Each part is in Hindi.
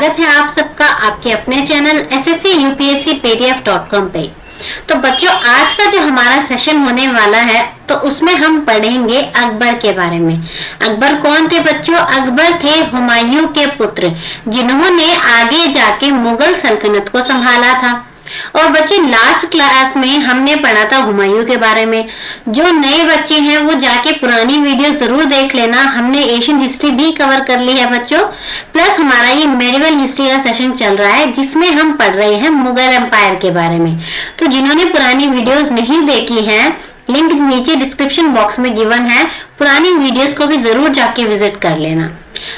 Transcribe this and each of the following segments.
स्वागत है आप सबका आपके अपने चैनल sscupscpdf.com पे। तो बच्चों, आज का जो हमारा सेशन होने वाला है तो उसमें हम पढ़ेंगे अकबर के बारे में। अकबर कौन थे बच्चों? अकबर थे हुमायूं के पुत्र, जिन्होंने आगे जाके मुगल सल्तनत को संभाला था। और बच्चे, लास्ट क्लास में हमने पढ़ा था हुमायूं के बारे में। जो नए बच्चे हैं वो जाके पुरानी वीडियो जरूर देख लेना। हमने एशियन हिस्ट्री भी कवर कर ली है बच्चों, प्लस हमारा ये मेडिवल हिस्ट्री का सेशन चल रहा है जिसमें हम पढ़ रहे हैं मुगल एम्पायर के बारे में। तो जिन्होंने पुरानी वीडियोस नहीं देखी हैं, लिंक नीचे डिस्क्रिप्शन बॉक्स में गिवन है, पुरानी वीडियोस को भी जरूर जाके विजिट कर लेना।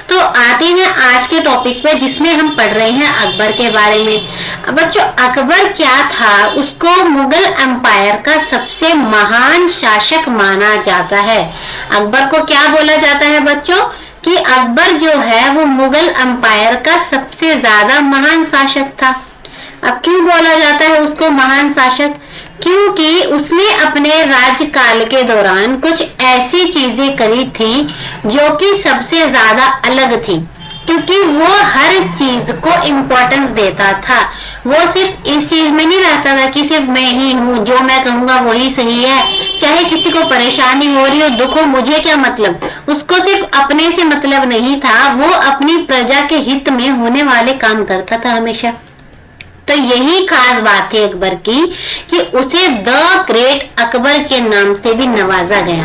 तो आते हैं आज के टॉपिक पे, जिसमें हम पढ़ रहे हैं अकबर के बारे में। बच्चों, अकबर क्या था? उसको मुगल एम्पायर का सबसे महान शासक माना जाता है। अकबर को क्या बोला जाता है बच्चों? कि अकबर जो है वो मुगल एम्पायर का सबसे ज्यादा महान शासक था। अब क्यों बोला जाता है उसको महान शासक? क्योंकि उसने अपने राज्यकाल के दौरान कुछ ऐसी चीजें करी थी जो कि सबसे ज्यादा अलग थी, क्योंकि वो हर चीज को इम्पोर्टेंस देता था। वो सिर्फ इस चीज में नहीं रहता था कि सिर्फ मैं ही हूँ, जो मैं कहूँगा वही सही है, चाहे किसी को परेशानी हो रही हो, दुख हो, मुझे क्या मतलब। उसको सिर्फ अपने से मतलब नहीं था, वो अपनी प्रजा के हित में होने वाले काम करता था हमेशा। तो यही खास बात है अकबर की कि उसे द ग्रेट अकबर के नाम से भी नवाजा गया।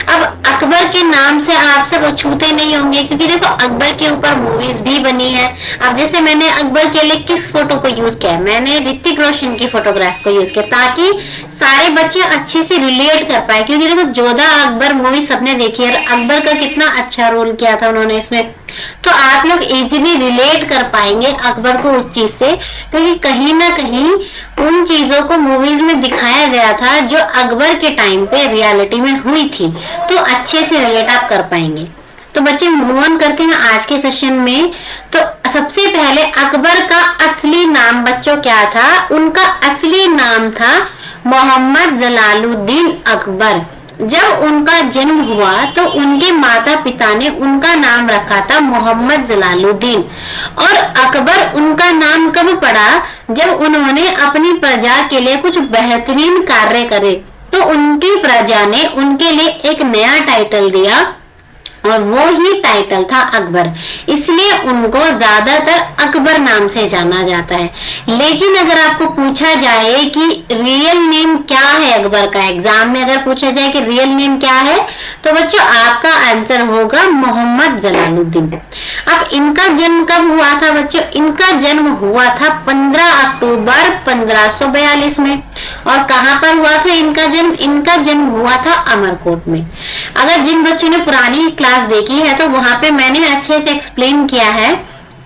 अब अकबर के नाम से आप सब छूते नहीं होंगे, क्योंकि देखो अकबर के ऊपर मूवीज भी बनी है। अब जैसे मैंने अकबर के लिए किस फोटो को यूज किया? मैंने ऋतिक रोशन की फोटोग्राफ को यूज किया, ताकि सारे बच्चे अच्छे से रिलेट कर पाए। क्योंकि देखो जोधा अकबर मूवी सबने देखी है, अकबर का कितना अच्छा रोल किया था उन्होंने इसमें। तो आप लोग इजीली रिलेट कर पाएंगे अकबर को उस चीज से, क्योंकि कहीं ना कहीं उन चीजों को मूवीज में दिखाया गया था जो अकबर के टाइम पे रियलिटी में हुई थी। तो अच्छे से रिलेट आप कर पाएंगे। तो बच्चे, मूव ऑन करते हैं आज के सेशन में। तो सबसे पहले अकबर का असली नाम बच्चों क्या था? उनका असली नाम था मोहम्मद जलालुद्दीन अकबर। जब उनका जन्म हुआ तो उनके माता पिता ने उनका नाम रखा था मोहम्मद जलालुद्दीन। और अकबर उनका नाम कब पड़ा? जब उन्होंने अपनी प्रजा के लिए कुछ बेहतरीन कार्य करे, तो उनकी प्रजा ने उनके लिए एक नया टाइटल दिया, और वो ही टाइटल था अकबर। इसलिए उनको ज्यादातर अकबर नाम से जाना जाता है। लेकिन अगर आपको पूछा जाए कि रियल नेम क्या है अकबर का, एग्जाम में अगर पूछा जाए कि रियल नेम क्या है, तो बच्चों आपका आंसर होगा मोहम्मद जलालुद्दीन। अब इनका जन्म कब हुआ था बच्चों? इनका जन्म हुआ था 15 अक्टूबर 1542 में। और कहाँ पर हुआ था इनका जन्म? इनका जन्म हुआ था अमरकोट में। अगर जिन बच्चों ने पुरानी क्लास देखी है तो वहां पे मैंने अच्छे से एक्सप्लेन किया है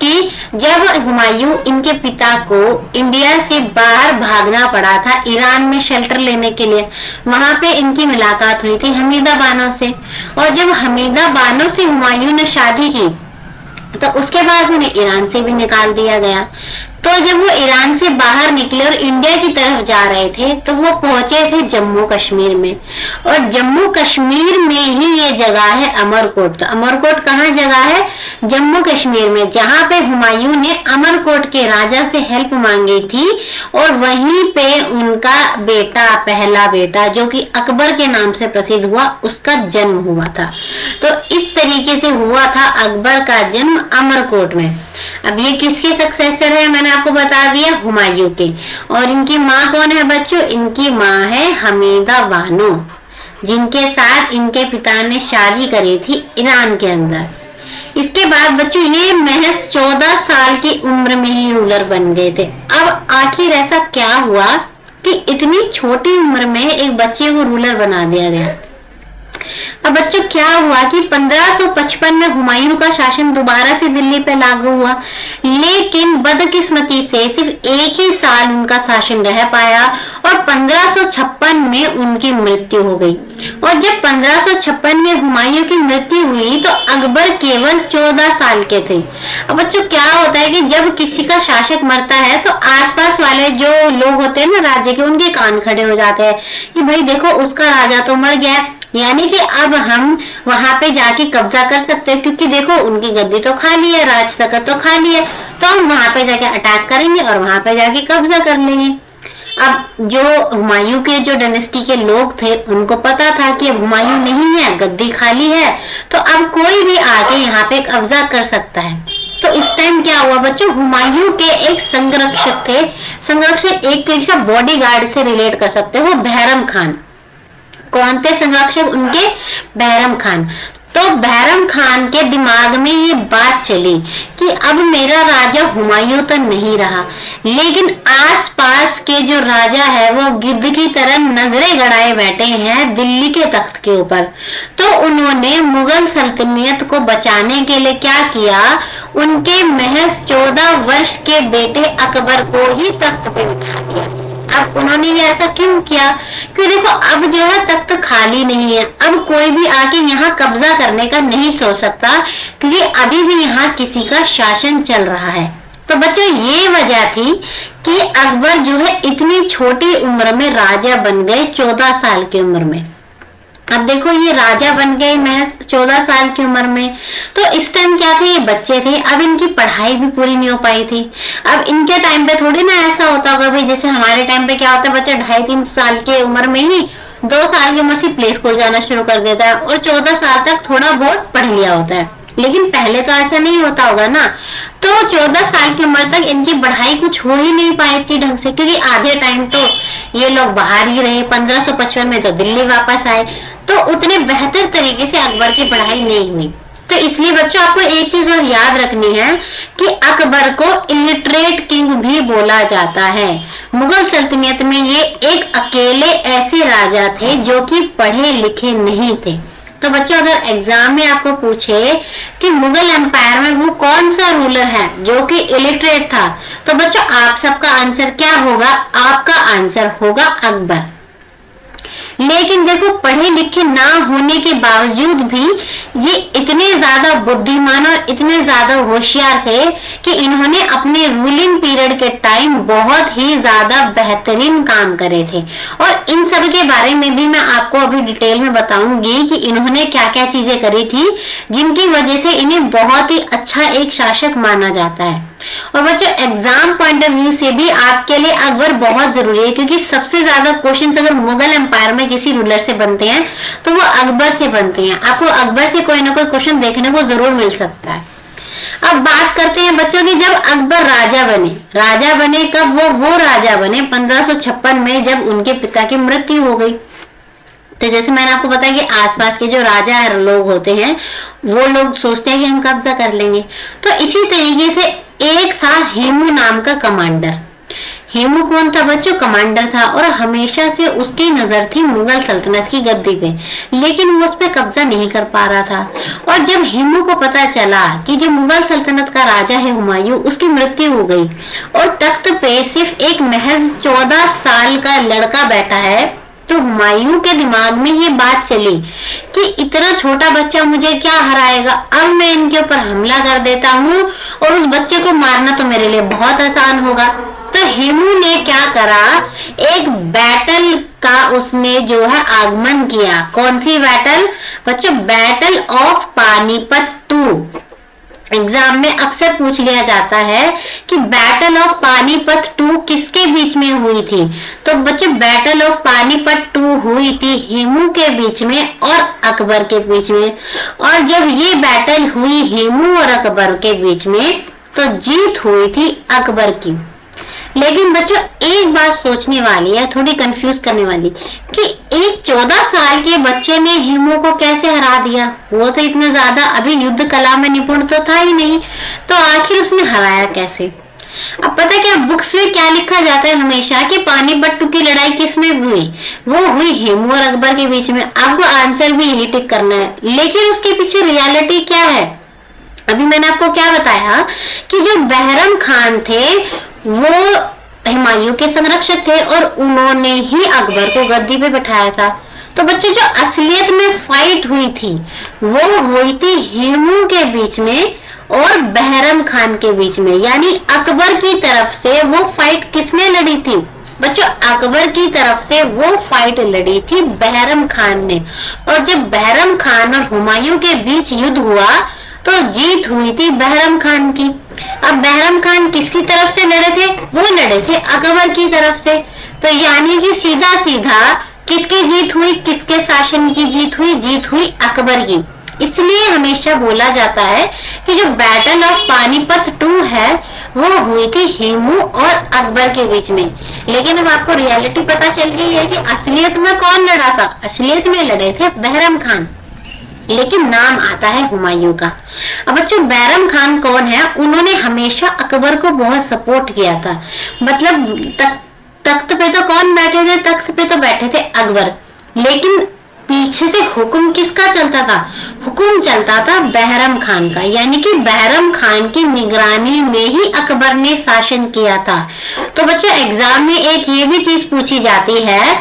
कि जब हुमायूं इनके पिता को इंडिया से बाहर भागना पड़ा था ईरान में शेल्टर लेने के लिए, वहां पे इनकी मुलाकात हुई थी हमीदा बानो से। और जब हमीदा बानो से हुमायूं ने शादी की तो उसके बाद उन्हें ईरान से भी निकाल दिया गया। तो जब वो ईरान से बाहर निकले और इंडिया की तरफ जा रहे थे तो वो पहुंचे थे जम्मू कश्मीर में। और जम्मू कश्मीर में ही ये जगह है अमरकोट। तो अमरकोट कहाँ जगह है? जम्मू कश्मीर में, जहाँ पे हुमायूं ने अमरकोट के राजा से हेल्प मांगी थी। और वहीं पे उनका बेटा, पहला बेटा जो कि अकबर के नाम से प्रसिद्ध हुआ, उसका जन्म हुआ था। तो इस तरीके से हुआ था अकबर का जन्म अमरकोट में। अब ये किसके सक्सेसर है? मैंने आपको बता दिया, हुमायूं के। और इनकी माँ कौन है बच्चों? इनकी माँ है हमीदा बानो, जिनके साथ इनके पिता ने शादी करी थी ईरान के अंदर। इसके बाद बच्चों ये महज 14 साल की उम्र में ही रूलर बन गए थे। अब आखिर ऐसा क्या हुआ कि इतनी छोटी उम्र में एक बच्चे को रूलर बना दिया गया? अब बच्चों क्या हुआ कि 1555 में हुमायूं का शासन दोबारा से दिल्ली पे लागू हुआ, लेकिन बदकिस्मती से सिर्फ एक ही साल उनका शासन रह पाया और 1556 में उनकी मृत्यु हो गई। और जब 1556 में हुमायूं की मृत्यु हुई तो अकबर केवल 14 साल के थे। अब बच्चों क्या होता है कि जब किसी का शासक मरता है तो आसपास वाले जो लोग होते हैं ना राज्य के, उनके कान खड़े हो जाते हैं कि भाई देखो उसका राजा तो मर गया, यानी कि अब हम वहां पे जाके कब्जा कर सकते हैं, क्योंकि देखो उनकी गद्दी तो खाली है, राज तख्त तो खाली है। तो हम वहां पे जाके अटैक करेंगे और वहां पे जाके कब्जा कर लेंगे। अब जो हुमायूं के जो डायनेस्टी के लोग थे उनको पता था कि अब हुमायूं नहीं है, गद्दी खाली है, तो अब कोई भी आके यहाँ पे कब्जा कर सकता है। तो इस टाइम क्या हुआ बच्चों, हुमायूं के एक संरक्षक थे, संरक्षक एक तरीके से बॉडीगार्ड से रिलेट कर सकते हो, बहरम खान। कौन थे संरक्षक उनके? बहरम खान। तो बहरम खान के दिमाग में ये बात चली कि अब मेरा राजा हुमायूं तो नहीं रहा, लेकिन आसपास के जो राजा है वो गिद्ध की तरह नजरें गड़ाए बैठे हैं दिल्ली के तख्त के ऊपर। तो उन्होंने मुगल सल्तनत को बचाने के लिए क्या किया, उनके महज 14 वर्ष के बेटे अकबर को ही तख्त पे बिठा दिया। अब उन्होंने ये ऐसा क्यों किया? क्योंकि देखो अब जो है तख्त खाली नहीं है, अब कोई भी आके यहाँ कब्जा करने का नहीं सोच सकता, क्योंकि अभी भी यहाँ किसी का शासन चल रहा है। तो बच्चों ये वजह थी कि अकबर जो है इतनी छोटी उम्र में राजा बन गए, 14 साल की उम्र में। अब देखो ये राजा बन गए महज 14 साल की उम्र में। तो इस टाइम क्या थे, ये बच्चे थे, अब इनकी पढ़ाई भी पूरी नहीं हो पाई थी। अब इनके टाइम पे थोड़ी ना ऐसा होता होगा भाई, जैसे हमारे टाइम पे क्या होता है, बच्चा 2.5-3 साल की उम्र में ही 2 साल की उम्र से प्ले स्कूल जाना शुरू कर देता है और 14 साल तक थोड़ा बहुत पढ़ लिया होता है। लेकिन पहले तो ऐसा नहीं होता होगा ना। तो 14 साल की उम्र तक इनकी पढ़ाई कुछ हो ही नहीं पाई थी ढंग से, क्योंकि आधे टाइम तो ये लोग बाहर ही रहे। 1555 में तो दिल्ली वापस आए, तो उतने बेहतर तरीके से अकबर की पढ़ाई नहीं हुई। तो इसलिए बच्चों आपको एक चीज और याद रखनी है कि अकबर को इलिटरेट किंग भी बोला जाता है। मुगल सल्तनत में ये एक अकेले ऐसे राजा थे जो कि पढ़े लिखे नहीं थे। तो बच्चों अगर एग्जाम में आपको पूछे कि मुगल एम्पायर में वो कौन सा रूलर है जो कि इलिटरेट था, तो बच्चों आप सबका आंसर क्या होगा? आपका आंसर होगा अकबर। लेकिन देखो पढ़े लिखे ना होने के बावजूद भी ये इतने ज्यादा बुद्धिमान और इतने ज्यादा होशियार थे कि इन्होंने अपने रूलिंग पीरियड के टाइम बहुत ही ज्यादा बेहतरीन काम करे थे। और इन सब के बारे में भी मैं आपको अभी डिटेल में बताऊंगी कि इन्होंने क्या क्या चीजें करी थी जिनकी वजह से इन्हें बहुत ही अच्छा एक शासक माना जाता है। और बच्चों एग्जाम पॉइंट ऑफ व्यू से भी आपके लिए अकबर बहुत जरूरी है, क्योंकि सबसे ज्यादा क्वेश्चंस अगर मुगल एम्पायर में किसी रूलर से बनते हैं तो वो अकबर से बनते हैं। आपको अकबर से कोई ना कोई क्वेश्चन देखने को जरूर मिल सकता है। अब बात करते हैं बच्चों की, जब अकबर राजा बने कब? वो राजा बने 1556 में, जब उनके पिता की मृत्यु हो गई। तो जैसे मैंने आपको बताया कि आसपास के जो राजा लोग होते हैं वो लोग सोचते हैं कि हम कब्जा कर लेंगे। तो इसी तरीके से एक था हेमू नाम का कमांडर। हेमू कौन था बच्चों? कमांडर था, और हमेशा से उसकी नजर थी मुगल सल्तनत की गद्दी पे, लेकिन वो उस पे कब्जा नहीं कर पा रहा था। और जब हेमू को पता चला कि जो मुगल सल्तनत का राजा है हुमायूं, उसकी मृत्यु हो गई और तख्त पे सिर्फ एक महज 14 साल का लड़का बैठा है, तो हुमायूं के दिमाग में ये बात चली कि इतना छोटा बच्चा मुझे क्या हराएगा, अब मैं इनके ऊपर हमला कर देता हूँ और उस बच्चे को मारना तो मेरे लिए बहुत आसान होगा। तो हेमू ने क्या करा, एक बैटल का उसने जो है आगमन किया। कौन सी बैटल बच्चों? Battle of Panipat 2। एग्जाम में अक्सर पूछ लिया जाता है कि बैटल ऑफ पानीपत 2 किसके बीच में हुई थी? तो बच्चों बैटल ऑफ पानीपत 2 हुई थी हेमू के बीच में और अकबर के बीच में। और जब ये बैटल हुई हेमू और अकबर के बीच में तो जीत हुई थी अकबर की। लेकिन बच्चों एक बात सोचने वाली है, थोड़ी कंफ्यूज करने वाली, कि एक 14 साल के बच्चे ने हेमू को कैसे हरा दिया? वो तो इतना ज्यादा अभी युद्ध कला में निपुण तो था ही नहीं, तो आखिर उसने हराया कैसे? अब पता क्या बुक्स में क्या लिखा जाता है हमेशा कि पानीपत की लड़ाई किस में हुई? वो हुई हेमू और अकबर के बीच में। आपको आंसर भी यही टिक करना है, लेकिन उसके पीछे रियलिटी क्या है? अभी मैंने आपको क्या बताया कि जो बहरम खान थे वो हुमायूं के संरक्षक थे और उन्होंने ही अकबर को गद्दी पे बैठाया था। तो बच्चों जो असलियत में फाइट हुई थी वो हुई थी हेमू के बीच में और बहरम खान के बीच में, यानी अकबर की तरफ से वो फाइट किसने लड़ी थी? बच्चों अकबर की तरफ से वो फाइट लड़ी थी बहरम खान ने। और जब बहरम खान और हुमायूं के बीच युद्ध हुआ तो जीत हुई थी बहरम खान की। अब बहरम खान किसकी तरफ से लड़े थे? वो लड़े थे अकबर की तरफ से। तो यानी कि सीधा सीधा किसकी जीत हुई? किसके शासन की जीत हुई? जीत हुई अकबर की। इसलिए हमेशा बोला जाता है कि जो बैटल ऑफ पानीपत 2 है वो हुई थी हेमू और अकबर के बीच में। लेकिन अब आपको रियलिटी पता चल गई है कि असलियत में कौन लड़ा था। असलियत में लड़े थे बहरम खान, लेकिन नाम आता है हुमायूं का। अब बच्चों, बहरम खान कौन है? उन्होंने हमेशा अकबर को बहुत सपोर्ट किया था। मतलब तख्त पे तो कौन बैठे थे? तख्त पे तो बैठे थे अकबर, लेकिन पीछे से हुक्म किसका चलता था? हुक्म चलता था बहरम खान का। यानी कि बहरम खान की निगरानी में ही अकबर ने शासन किया था। तो बच्चों, एग्जाम में एक ये भी चीज पूछी जाती है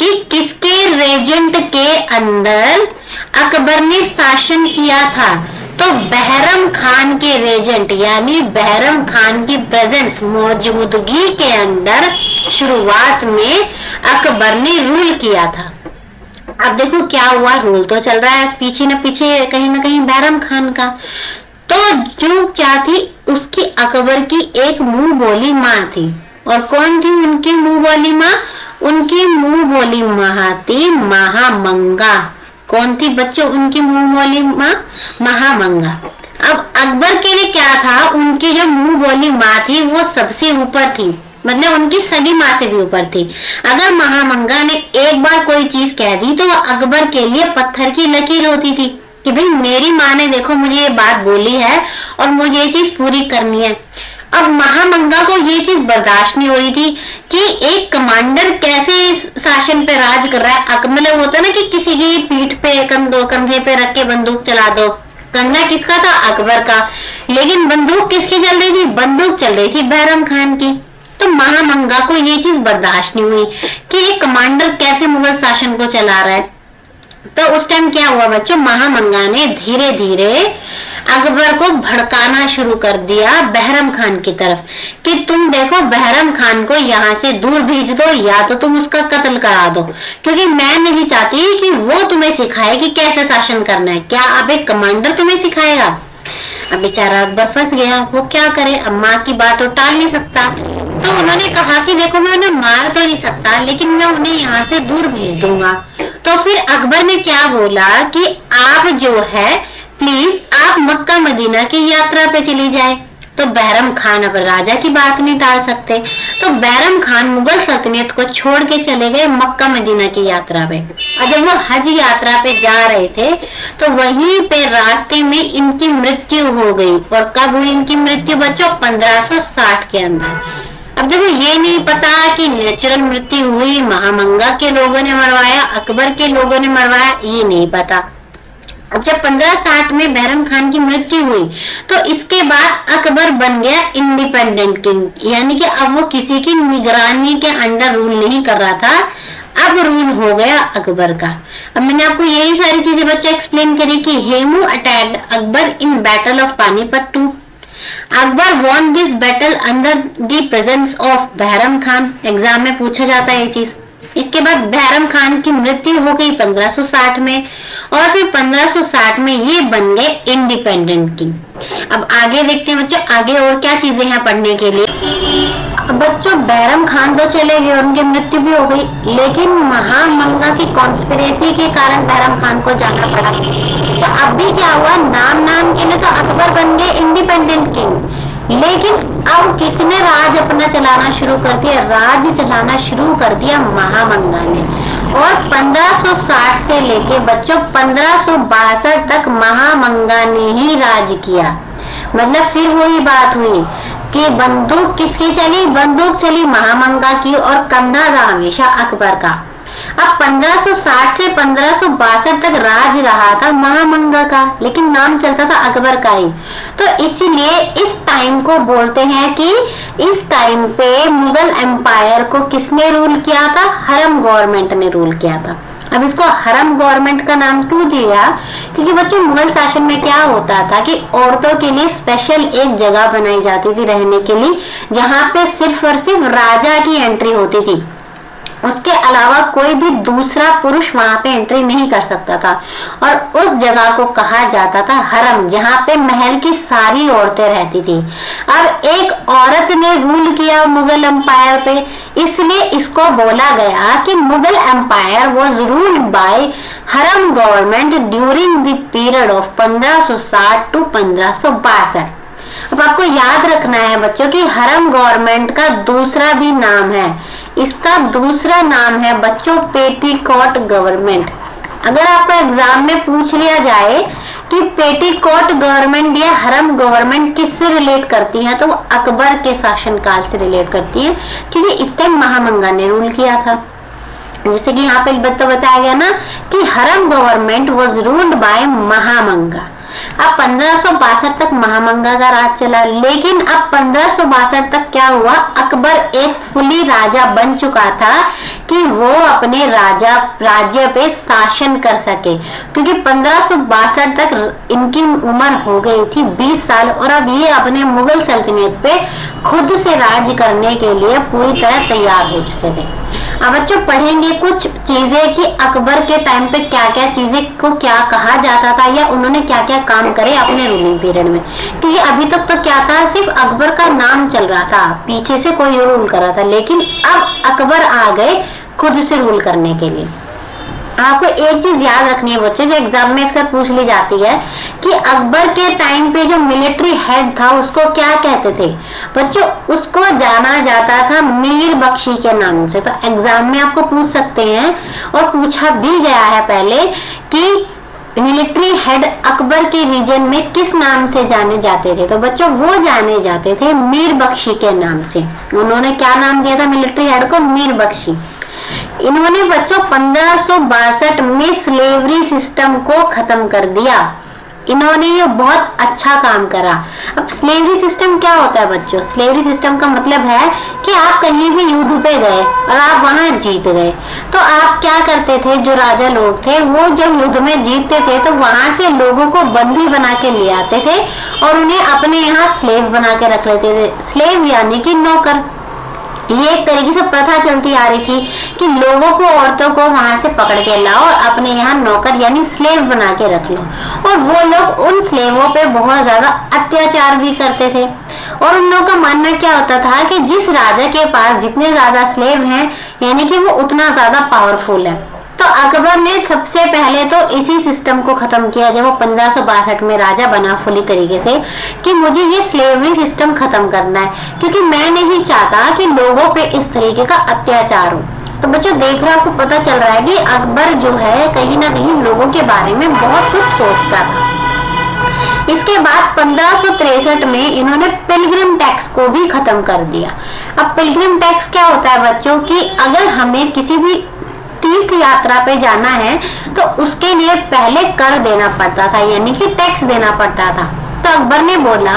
कि किसके रेजेंट के अंदर अकबर ने शासन किया था? तो बहरम खान के रेजेंट यानी बहरम खान की प्रेजेंस, मौजूदगी के अंदर शुरुआत में अकबर ने रूल किया था। अब देखो क्या हुआ, रूल तो चल रहा है पीछे न पीछे कहीं ना कहीं बहरम खान का। तो जो क्या थी, उसकी अकबर की एक मुंह बोली माँ थी। और कौन थी उनकी मुंह बोली माँ? उनकी मुंह बोली माँ थी महामंगा। कौन थी बच्चों उनकी मुंह बोली माँ? महामंगा। अब अकबर के लिए क्या था, उनकी जो मुंह बोली माँ थी वो सबसे ऊपर थी, मतलब उनकी सगी माँ से भी ऊपर थी। अगर महामंगा ने एक बार कोई चीज कह दी तो वह अकबर के लिए पत्थर की लकीर होती थी कि भाई मेरी माँ ने देखो मुझे ये बात बोली है और मुझे ये चीज पूरी करनी है। अब महामंगा को ये चीज बर्दाश्त नहीं हो रही थी कि एक कमांडर कैसे शासन पे राज कर रहा है। मतलब होता ना कि किसी की पीठ पे कंधे पे रख के बंदूक चला दो। कंधा किसका था? अकबर का। लेकिन बंदूक किसकी चल रही थी? बंदूक चल रही थी बहरम खान की। तो महामंगा को ये चीज बर्दाश्त नहीं हुई कि एक कमांडर कैसे मुगल शासन को चला रहा है। तो उस टाइम क्या हुआ बच्चों, महामंगा ने धीरे धीरे अकबर को भड़काना शुरू कर दिया बहरम खान की तरफ कि तुम देखो बहरम खान को यहाँ से दूर भेज दो या तो तुम उसका कत्ल करा दो, क्योंकि मैं नहीं चाहती कि वो तुम्हें सिखाए कि कैसे शासन करना है। क्या अब एक कमांडर तुम्हें सिखाएगा? अब बेचारा अकबर फंस गया, वो क्या करे, अब माँ की बात तो टाल नहीं सकता। तो उन्होंने कहा कि देखो मैं उन्हें मार तो नहीं सकता, लेकिन मैं उन्हें यहाँ से दूर भेज दूंगा। तो फिर अकबर ने क्या बोला कि आप जो है प्लीज आप मक्का मदीना की यात्रा पे चली जाए। तो बहरम खान अब राजा की बात नहीं टाल सकते, तो बहरम खान मुगल सल्तनत को छोड़ के चले गए मक्का मदीना की यात्रा पे। और जब वो हज यात्रा पे जा रहे थे तो वहीं पे रास्ते में इनकी मृत्यु हो गई। और कब हुई इनकी मृत्यु बच्चों? 1560 के अंदर। अब देखो ये नहीं पता कि नेचुरल मृत्यु हुई, महामंगा के लोगों ने मरवाया, अकबर के लोगों ने मरवाया, ये नहीं पता। अब जब 1560 में बहरम खान की मृत्यु हुई तो इसके बाद अकबर बन गया इंडिपेंडेंट किंग, यानी कि अब वो किसी की निगरानी के अंडर रूल नहीं कर रहा था, अब रूल हो गया अकबर का। अब मैंने आपको यही सारी चीजें बच्चे एक्सप्लेन करी कि Hemu attacked Akbar in battle of Panipat 2। Akbar von this battle under the presence of Bahram Khan. Exam में पूछा जाता है ये चीज। इसके बाद बहरम खान की मृत्यु हो गई 1560 में और फिर 1560 में ये बन गए इंडिपेंडेंट किंग। अब आगे देखते हैं बच्चों, आगे और क्या चीजें हैं पढ़ने के लिए। बच्चों बहरम खान तो चले गए, उनकी मृत्यु भी हो गई, लेकिन महामंगा की कॉन्स्पिरेसी के कारण बहरम खान को जाना पड़ा। तो अब भी क्या हुआ, नाम के लिए तो अकबर बन गए इंडिपेंडेंट किंग, लेकिन अब किसने राज अपना चलाना शुरू कर दिया? राज चलाना शुरू कर दिया महामंगा ने। और 1560 से लेके बच्चों 1562 तक महामंगा ने ही राज किया। मतलब फिर वही बात हुई कि बंदूक किसकी चली? बंदूक चली महामंगा की और कंधा था हमेशा अकबर का। अब 1560 से 1562 तक राज रहा था महामंगा का, लेकिन नाम चलता था अकबर का ही। तो इसीलिए इस टाइम को बोलते हैं कि इस टाइम पे मुगल एम्पायर को किसने रूल किया था? हरम गवर्नमेंट ने रूल किया था। अब इसको हरम गवर्नमेंट का नाम क्यों दिया? क्योंकि बच्चों मुगल शासन में क्या होता था कि औरतों के लिए स्पेशल एक जगह बनाई जाती थी रहने के लिए, जहाँ पे सिर्फ और सिर्फ राजा की एंट्री होती थी। उसके अलावा कोई भी दूसरा पुरुष वहां पे एंट्री नहीं कर सकता था। और उस जगह को कहा जाता था हरम, जहाँ पे महल की सारी औरतें रहती थी। अब एक औरत ने रूल किया मुगल एम्पायर पे, इसलिए इसको बोला गया कि Mughal empire was ruled by harem government during the period of 1560 to 1562। अब आपको याद रखना है बच्चों कि हरम गवर्नमेंट का दूसरा भी नाम है, इसका दूसरा नाम है बच्चों पेटीकोट गवर्नमेंट। अगर आपको एग्जाम में पूछ लिया जाए कि पेटीकोट गवर्नमेंट या हरम गवर्नमेंट किससे रिलेट करती है, तो वो अकबर के शासनकाल से रिलेट करती है, क्योंकि इस टाइम महामंगा ने रूल किया था। जैसे कि यहाँ पे बताया गया ना कि हरम गवर्नमेंट वाज रूल्ड बाय महामंगा। अब 1562 तक महामंगा का राज चला, लेकिन अब 1562 तक क्या हुआ, अकबर एक फुली राजा बन चुका था कि वो अपने राज्य पे शासन कर सके, क्योंकि 1562 तक इनकी उम्र हो गई थी 20 साल और अब ये अपने मुगल सल्तनत पे खुद से राज करने के लिए पूरी तरह तैयार हो चुके थे। अब बच्चों पढ़ेंगे कुछ चीजें कि अकबर के टाइम पे क्या क्या चीजें को क्या कहा जाता था या उन्होंने क्या क्या काम करे अपने रूलिंग पीरियड में, क्योंकि अभी तक तो क्या था, सिर्फ अकबर का नाम चल रहा था, पीछे से कोई रूल कर रहा था, लेकिन अब अकबर आ गए खुद से रूल करने के लिए। आपको एक चीज याद रखनी है बच्चों, जो एग्जाम में अक्सर पूछ ली जाती है कि अकबर के टाइम पे जो मिलिट्री हेड था उसको क्या कहते थे बच्चों, उसको जाना जाता था मीर बख्शी के नाम से। तो एग्जाम में आपको पूछ सकते हैं और पूछा भी गया है पहले कि मिलिट्री हेड अकबर के रीजन में किस नाम से जाने जाते थे, तो बच्चों वो जाने जाते थे मीर बख्शी के नाम से। उन्होंने क्या नाम दिया था मिलिट्री हेड को, मीर बख्शी। इन्होंने बच्चों 1562 में स्लेवरी सिस्टम को खत्म कर दिया। इन्होंने ये बहुत अच्छा काम करा। अब स्लेवरी सिस्टम क्या होता है बच्चों, स्लेवरी सिस्टम का मतलब है कि आप कहीं भी युद्ध पे गए और आप वहां जीत गए, तो आप क्या करते थे, जो राजा लोग थे वो जब युद्ध में जीतते थे तो वहां से लोगों को बंदी बना के ले आते थे और उन्हें अपने यहाँ स्लेव बना के रख लेते थे। स्लेव यानी कि नौकर। ये एक तरीके से प्रथा चलती आ रही थी कि लोगों को, औरतों को वहां से पकड़ के लाओ और अपने यहाँ नौकर यानी स्लेव बना के रख लो, और वो लोग उन स्लेवों पे बहुत ज्यादा अत्याचार भी करते थे। और उन लोगों का मानना क्या होता था कि जिस राजा के पास जितने ज्यादा स्लेव हैं यानी कि वो उतना ज्यादा पावरफुल है। तो अकबर ने सबसे पहले तो इसी सिस्टम को खत्म किया जब वो 1562 में राजा बना फुली तरीके से, कि मुझे ये स्लेवरी सिस्टम खत्म करना है, क्योंकि मैं नहीं चाहता कि लोगों पे इस तरीके का अत्याचार हो। तो बच्चों देख रहे हो, आपको पता चल रहा है कि अकबर जो है कहीं ना कहीं लोगों के बारे में बहुत कुछ सोचता था। इसके बाद 1563 में इन्होंने पिलग्रिम टैक्स को भी खत्म कर दिया। अब पिलग्रिम टैक्स क्या होता है बच्चों, कि अगर हमें किसी भी तीर्थ यात्रा पे जाना है तो उसके लिए पहले कर देना पड़ता था, यानी कि टैक्स देना पड़ता था। तो अकबर ने बोला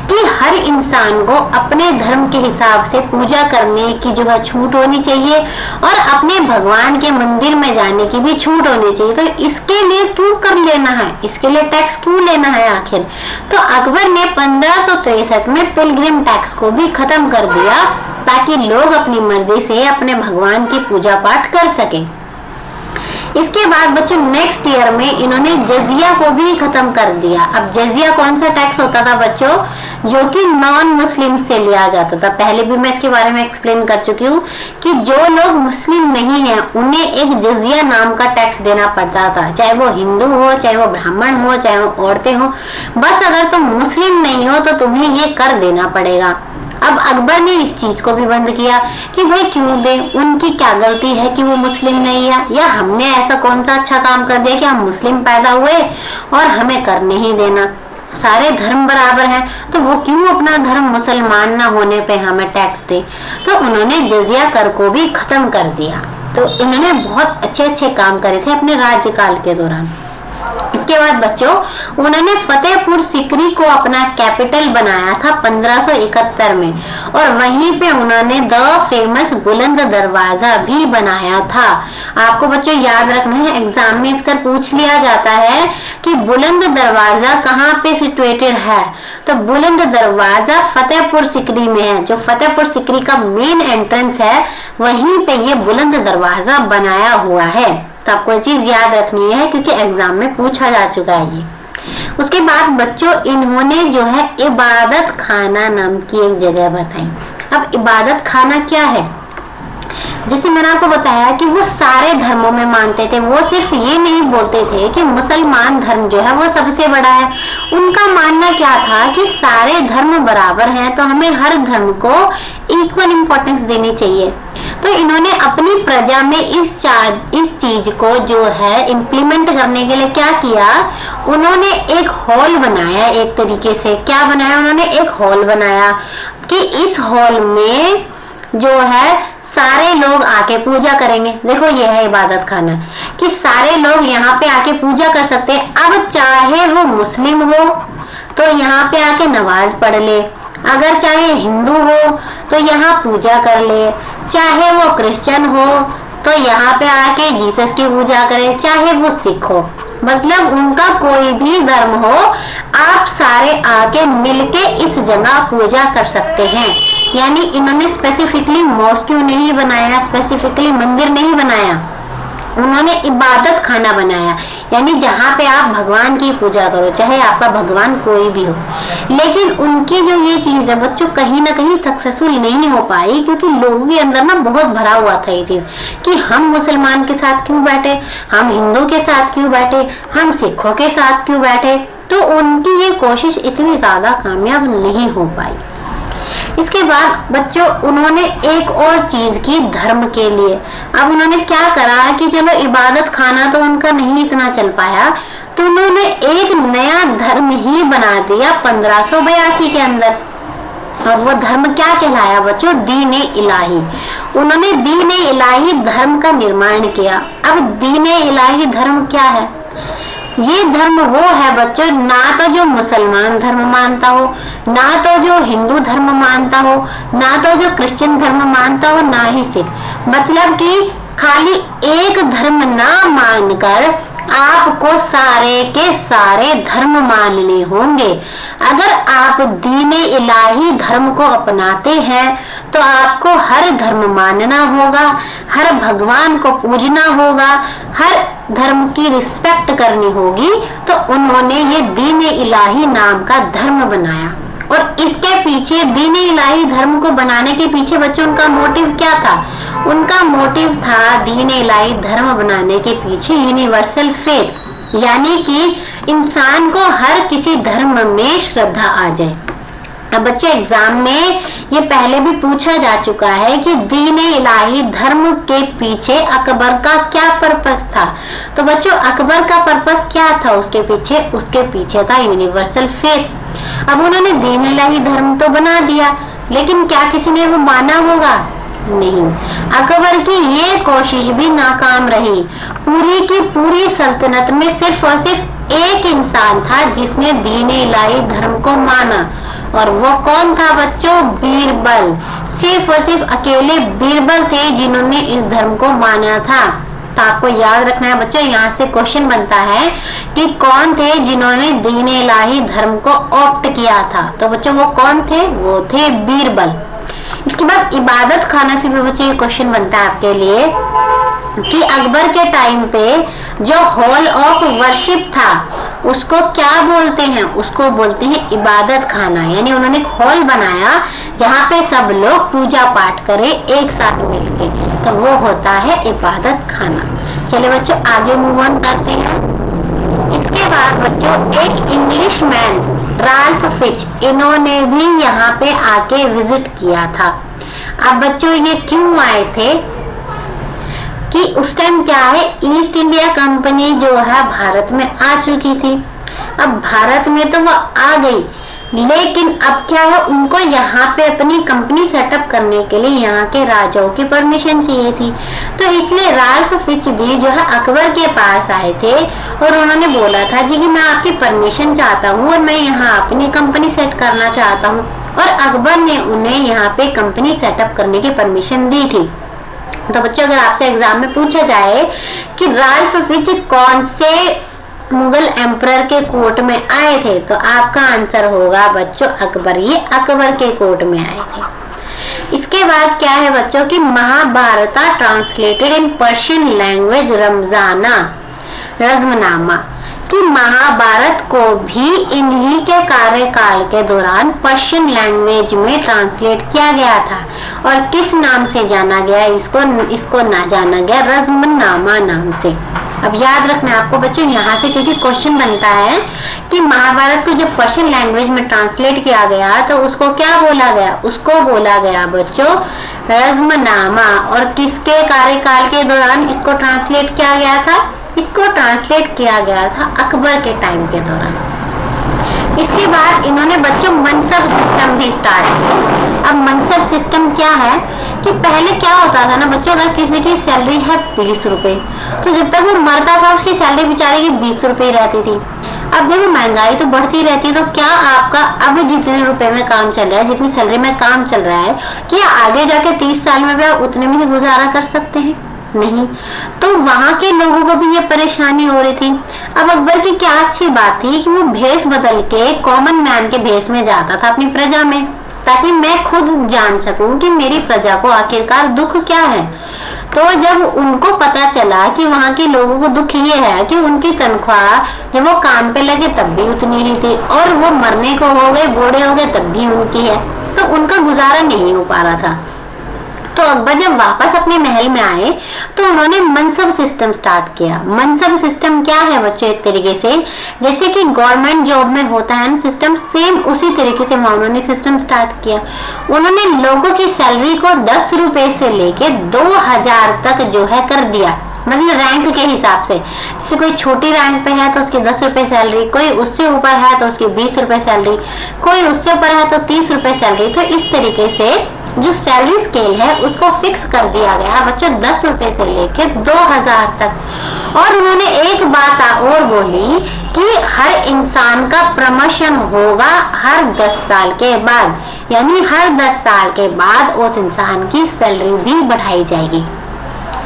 कि हर इंसान को अपने धर्म के हिसाब से पूजा करने की जो है छूट होनी चाहिए और अपने भगवान के मंदिर में जाने की भी छूट होनी चाहिए। तो इसके लिए क्यों कर लेना है, इसके लिए टैक्स क्यों लेना है आखिर। तो अकबर ने 1563 में पिलग्रिम टैक्स को भी खत्म कर दिया ताकि लोग अपनी मर्जी से अपने भगवान की पूजा पाठ कर सके। इसके बाद बच्चों नेक्स्ट ईयर में इन्होंने जजिया को भी खत्म कर दिया। अब जजिया कौन सा टैक्स होता था बच्चों, जो कि नॉन मुस्लिम से लिया जाता था। पहले भी मैं इसके बारे में एक्सप्लेन कर चुकी हूँ कि जो लोग मुस्लिम नहीं है उन्हें एक जजिया नाम का टैक्स देना पड़ता था, चाहे वो हिंदू हो, चाहे वो ब्राह्मण हो, चाहे वो औरतें हो। बस अगर तुम मुस्लिम नहीं हो तो तुम्हें ये कर देना पड़ेगा। अब अकबर ने इस चीज को भी बंद किया कि भाई क्यों दे, उनकी क्या गलती है कि वो मुस्लिम नहीं है, या हमने ऐसा कौन सा अच्छा काम कर दिया कि हम मुस्लिम पैदा हुए और हमें कर नहीं देना। सारे धर्म बराबर हैं, तो वो क्यों अपना धर्म मुसलमान ना होने पे हमें टैक्स दे। तो उन्होंने जजिया कर को भी खत्म कर दिया। तो इन्होंने बहुत अच्छे अच्छे काम करे थे अपने राज्यकाल के दौरान। उसके बाद बच्चों उन्होंने फतेहपुर सीकरी को अपना कैपिटल बनाया था 1571 में, और वहीं पे उन्होंने द फेमस बुलंद दरवाजा भी बनाया था। आपको बच्चों याद रखना है, एग्जाम में अक्सर पूछ लिया जाता है कि बुलंद दरवाजा कहाँ पे सिचुएटेड है, तो बुलंद दरवाजा फतेहपुर सीकरी में है। जो फतेहपुर सीकरी का मेन एंट्रेंस है वहीं पे ये बुलंद दरवाजा बनाया हुआ है। तो आपको ये चीज याद रखनी है क्योंकि एग्जाम में पूछा जा चुका है ये। उसके बाद बच्चों इन्होंने जो है इबादत खाना नाम की एक जगह बताई। अब इबादत खाना क्या है, जैसे मैंने आपको बताया कि वो सारे धर्मों में मानते थे, वो सिर्फ ये नहीं बोलते थे कि मुसलमान धर्म जो है वो सबसे बड़ा है। उनका मानना क्या था कि सारे धर्म बराबर हैं, तो हमें हर धर्म को इक्वल इम्पोर्टेंस देनी चाहिए। तो इन्होंने अपनी प्रजा में इस चीज को जो है इम्प्लीमेंट करने के लिए क्या किया, उन्होंने एक हॉल बनाया। एक तरीके से क्या बनाया, उन्होंने एक हॉल बनाया कि इस हॉल में जो है सारे लोग आके पूजा करेंगे। देखो ये है इबादत खाना कि सारे लोग यहाँ पे आके पूजा कर सकते हैं। अब चाहे वो मुस्लिम हो तो यहाँ पे आके नमाज पढ़ ले, अगर चाहे हिंदू हो तो यहाँ पूजा कर ले, चाहे वो क्रिश्चियन हो तो यहाँ पे आके जीसस की पूजा करे, चाहे वो सिख हो, मतलब उनका कोई भी धर्म हो, आप सारे आके मिलके इस जगह पूजा कर सकते हैं। यानी इन्होंने स्पेसिफिकली मॉस्क्यू नहीं बनाया, स्पेसिफिकली मंदिर नहीं बनाया, उन्होंने इबादत खाना बनाया। यानी जहाँ पे आप भगवान की पूजा करो, चाहे आपका भगवान कोई भी हो। लेकिन उनकी जो ये चीज है बच्चों कहीं ना कहीं सक्सेसफुल नहीं हो पाई, क्योंकि लोगों के अंदर ना बहुत भरा हुआ था ये चीज कि हम मुसलमान के साथ क्यों बैठे, हम हिंदू के साथ क्यों बैठे, हम सिखों के साथ क्यों बैठे। तो उनकी ये कोशिश इतनी ज्यादा कामयाब नहीं हो पाई। इसके बाद बच्चों उन्होंने एक और चीज की धर्म के लिए। अब उन्होंने क्या करा कि चलो इबादत खाना तो उनका नहीं इतना चल पाया, तो उन्होंने एक नया धर्म ही बना दिया 1582 के अंदर। और वो धर्म क्या कहलाया बच्चों, दीन-ए इलाही। उन्होंने दीन-ए इलाही धर्म का निर्माण किया। अब दीन-ए इलाही धर्म क्या है, ये धर्म वो है बच्चों, ना तो जो मुसलमान धर्म मानता हो, ना तो जो हिंदू धर्म मानता हो, ना तो जो क्रिश्चियन धर्म मानता हो, ना ही सिख। मतलब कि खाली एक धर्म ना मानकर आपको सारे के सारे धर्म मानने होंगे। अगर आप दीन-ए इलाही धर्म को अपनाते हैं तो आपको हर धर्म मानना होगा, हर भगवान को पूजना होगा, हर धर्म की रिस्पेक्ट करनी होगी। तो उन्होंने ये दीन-ए इलाही नाम का धर्म बनाया। और इसके पीछे दीन-ए इलाही धर्म को बनाने के पीछे बच्चों उनका मोटिव क्या था, उनका मोटिव था दीन-ए इलाही धर्म बनाने के पीछे यूनिवर्सल फेथ, यानी कि इंसान को हर किसी धर्म में श्रद्धा आ जाए। अब बच्चों एग्जाम में ये पहले भी पूछा जा चुका है कि दीन-ए इलाही धर्म के पीछे अकबर का क्या पर्पस था। तो बच्चों अकबर का पर्पस क्या था उसके पीछे था यूनिवर्सल फेथ। अब उन्होंने दीन-ए इलाही धर्म तो बना दिया, लेकिन क्या किसी ने वो माना होगा, नहीं। अकबर की ये कोशिश भी नाकाम रही। पूरी की पूरी सल्तनत में सिर्फ और सिर्फ एक इंसान था जिसने दीन-ए इलाही धर्म को माना, और वो कौन था बच्चों, बीरबल। सिर्फ और सिर्फ अकेले बीरबल थे जिन्होंने इस धर्म को माना था। तो आपको याद रखना है बच्चों, यहाँ से क्वेश्चन बनता है कि कौन थे जिन्होंने दीन-ए इलाही धर्म को ऑप्ट किया था। तो बच्चों वो कौन थे, वो थे बीरबल। इसके बाद इबादत खाना से भी बच्चों ये क्वेश्चन बनता है आपके लिए कि अकबर के टाइम पे जो हॉल ऑफ वर्शिप था उसको क्या बोलते हैं, उसको बोलते हैं इबादत खाना। यानी उन्होंने हॉल बनाया जहाँ पे सब लोग पूजा पाठ करें एक साथ मिलके, तो वो होता है इबादत खाना। चलिए बच्चों आगे मूव ऑन करते हैं। इसके बाद बच्चों एक इंग्लिश मैन राल्फ फिच, इन्होंने भी यहाँ पे आके विजिट किया था। अब बच्चों ये क्यों आए थे कि उस टाइम क्या है, ईस्ट इंडिया कंपनी जो है भारत में आ चुकी थी। अब भारत में तो वो आ गई, लेकिन अब क्या है, उनको यहाँ पे अपनी कंपनी सेटअप करने के लिए यहाँ के राजाओं की परमिशन चाहिए थी। तो इसलिए राल्फ फिच भी जो है अकबर के पास आए थे और उन्होंने बोला था जी कि मैं आपकी परमिशन चाहता हूँ और मैं यहाँ अपनी कंपनी सेट करना चाहता हूँ, और अकबर ने उन्हें यहाँ पे कंपनी सेटअप करने की परमिशन दी थी। तो बच्चों, अगर आपसे एग्जाम में पूछा जाए कि राल्फ फिच कौन से मुगल एम्परर के कोर्ट में आए थे, तो आपका आंसर होगा बच्चों अकबर। ये अकबर के कोर्ट में आए थे। इसके बाद क्या है बच्चों की महाभारता ट्रांसलेटेड इन पर्शियन लैंग्वेज रज़मनामा कि महाभारत को भी इन्हीं के कार्यकाल के दौरान पर्शियन लैंग्वेज में ट्रांसलेट किया गया था, और किस नाम से जाना गया, इसको ना जाना गया रज़मनामा नाम से। अब याद रखना आपको बच्चों यहाँ से, क्योंकि क्वेश्चन बनता है कि महाभारत को जब पर्शियन लैंग्वेज में ट्रांसलेट किया गया तो उसको क्या बोला गया, उसको बोला गया बच्चों रज़मनामा। और किसके कार्यकाल के दौरान इसको ट्रांसलेट किया गया था, इसको ट्रांसलेट किया गया था अकबर के टाइम के दौरान। इसके बाद इन्होंने बच्चों मनसब सिस्टम भी स्टार्ट किया। अब मनसब सिस्टम क्या है कि पहले क्या होता था ना बच्चों, अगर किसी की सैलरी है 20 रुपए, तो जब तक वो मरता था उसकी सैलरी बेचारे की 20 रुपए रहती थी। अब देखो महंगाई तो बढ़ती रहती है, तो क्या आपका अब जितने रुपए में काम चल रहा है, जितनी सैलरी में काम चल रहा है, क्या आगे जाके 30 साल में भी आप उतने में ही गुजारा कर सकते हैं? नहीं। तो वहां के लोगों को भी ये परेशानी हो रही थी। अब अकबर की क्या अच्छी बात थी कि वो भेष बदल के कॉमन मैन के भेष में जाता था अपनी प्रजा में, ताकि मैं खुद जान सकूं कि मेरी प्रजा को आखिरकार दुख क्या है। तो जब उनको पता चला कि वहां के लोगों को दुख ये है कि उनकी तनख्वाह जब वो काम पे लगे तब भी उतनी ही थी, और वो मरने को हो गए, बूढ़े हो गए तब भी उनकी है, तो उनका गुजारा नहीं हो पा रहा था। तो अकबर जब वापस अपने महल में आए तो उन्होंने मनसब सिस्टम स्टार्ट किया। मनसब सिस्टम क्या है बच्चों, एक तरीके से जैसे कि गवर्नमेंट जॉब में होता है ना सिस्टम, सेम उसी तरीके से उन्होंने सिस्टम स्टार्ट किया। उन्होंने लोगों की सैलरी को 10 रुपए से लेके 2000 तक जो है कर दिया, मतलब रैंक के हिसाब से। जैसे कोई छोटी रैंक पे है तो उसकी 10 रुपए सैलरी, कोई उससे ऊपर है तो उसकी 20 रुपए सैलरी, कोई उससे ऊपर है तो 30 रुपए सैलरी। तो इस तरीके से जो सैलरी स्केल है उसको फिक्स कर दिया गया बच्चों 10 रुपए से लेके 2000 तक। और उन्होंने एक बात और बोली कि हर इंसान का प्रमोशन होगा हर 10 साल के बाद, यानी हर 10 साल के बाद उस इंसान की सैलरी भी बढ़ाई जाएगी।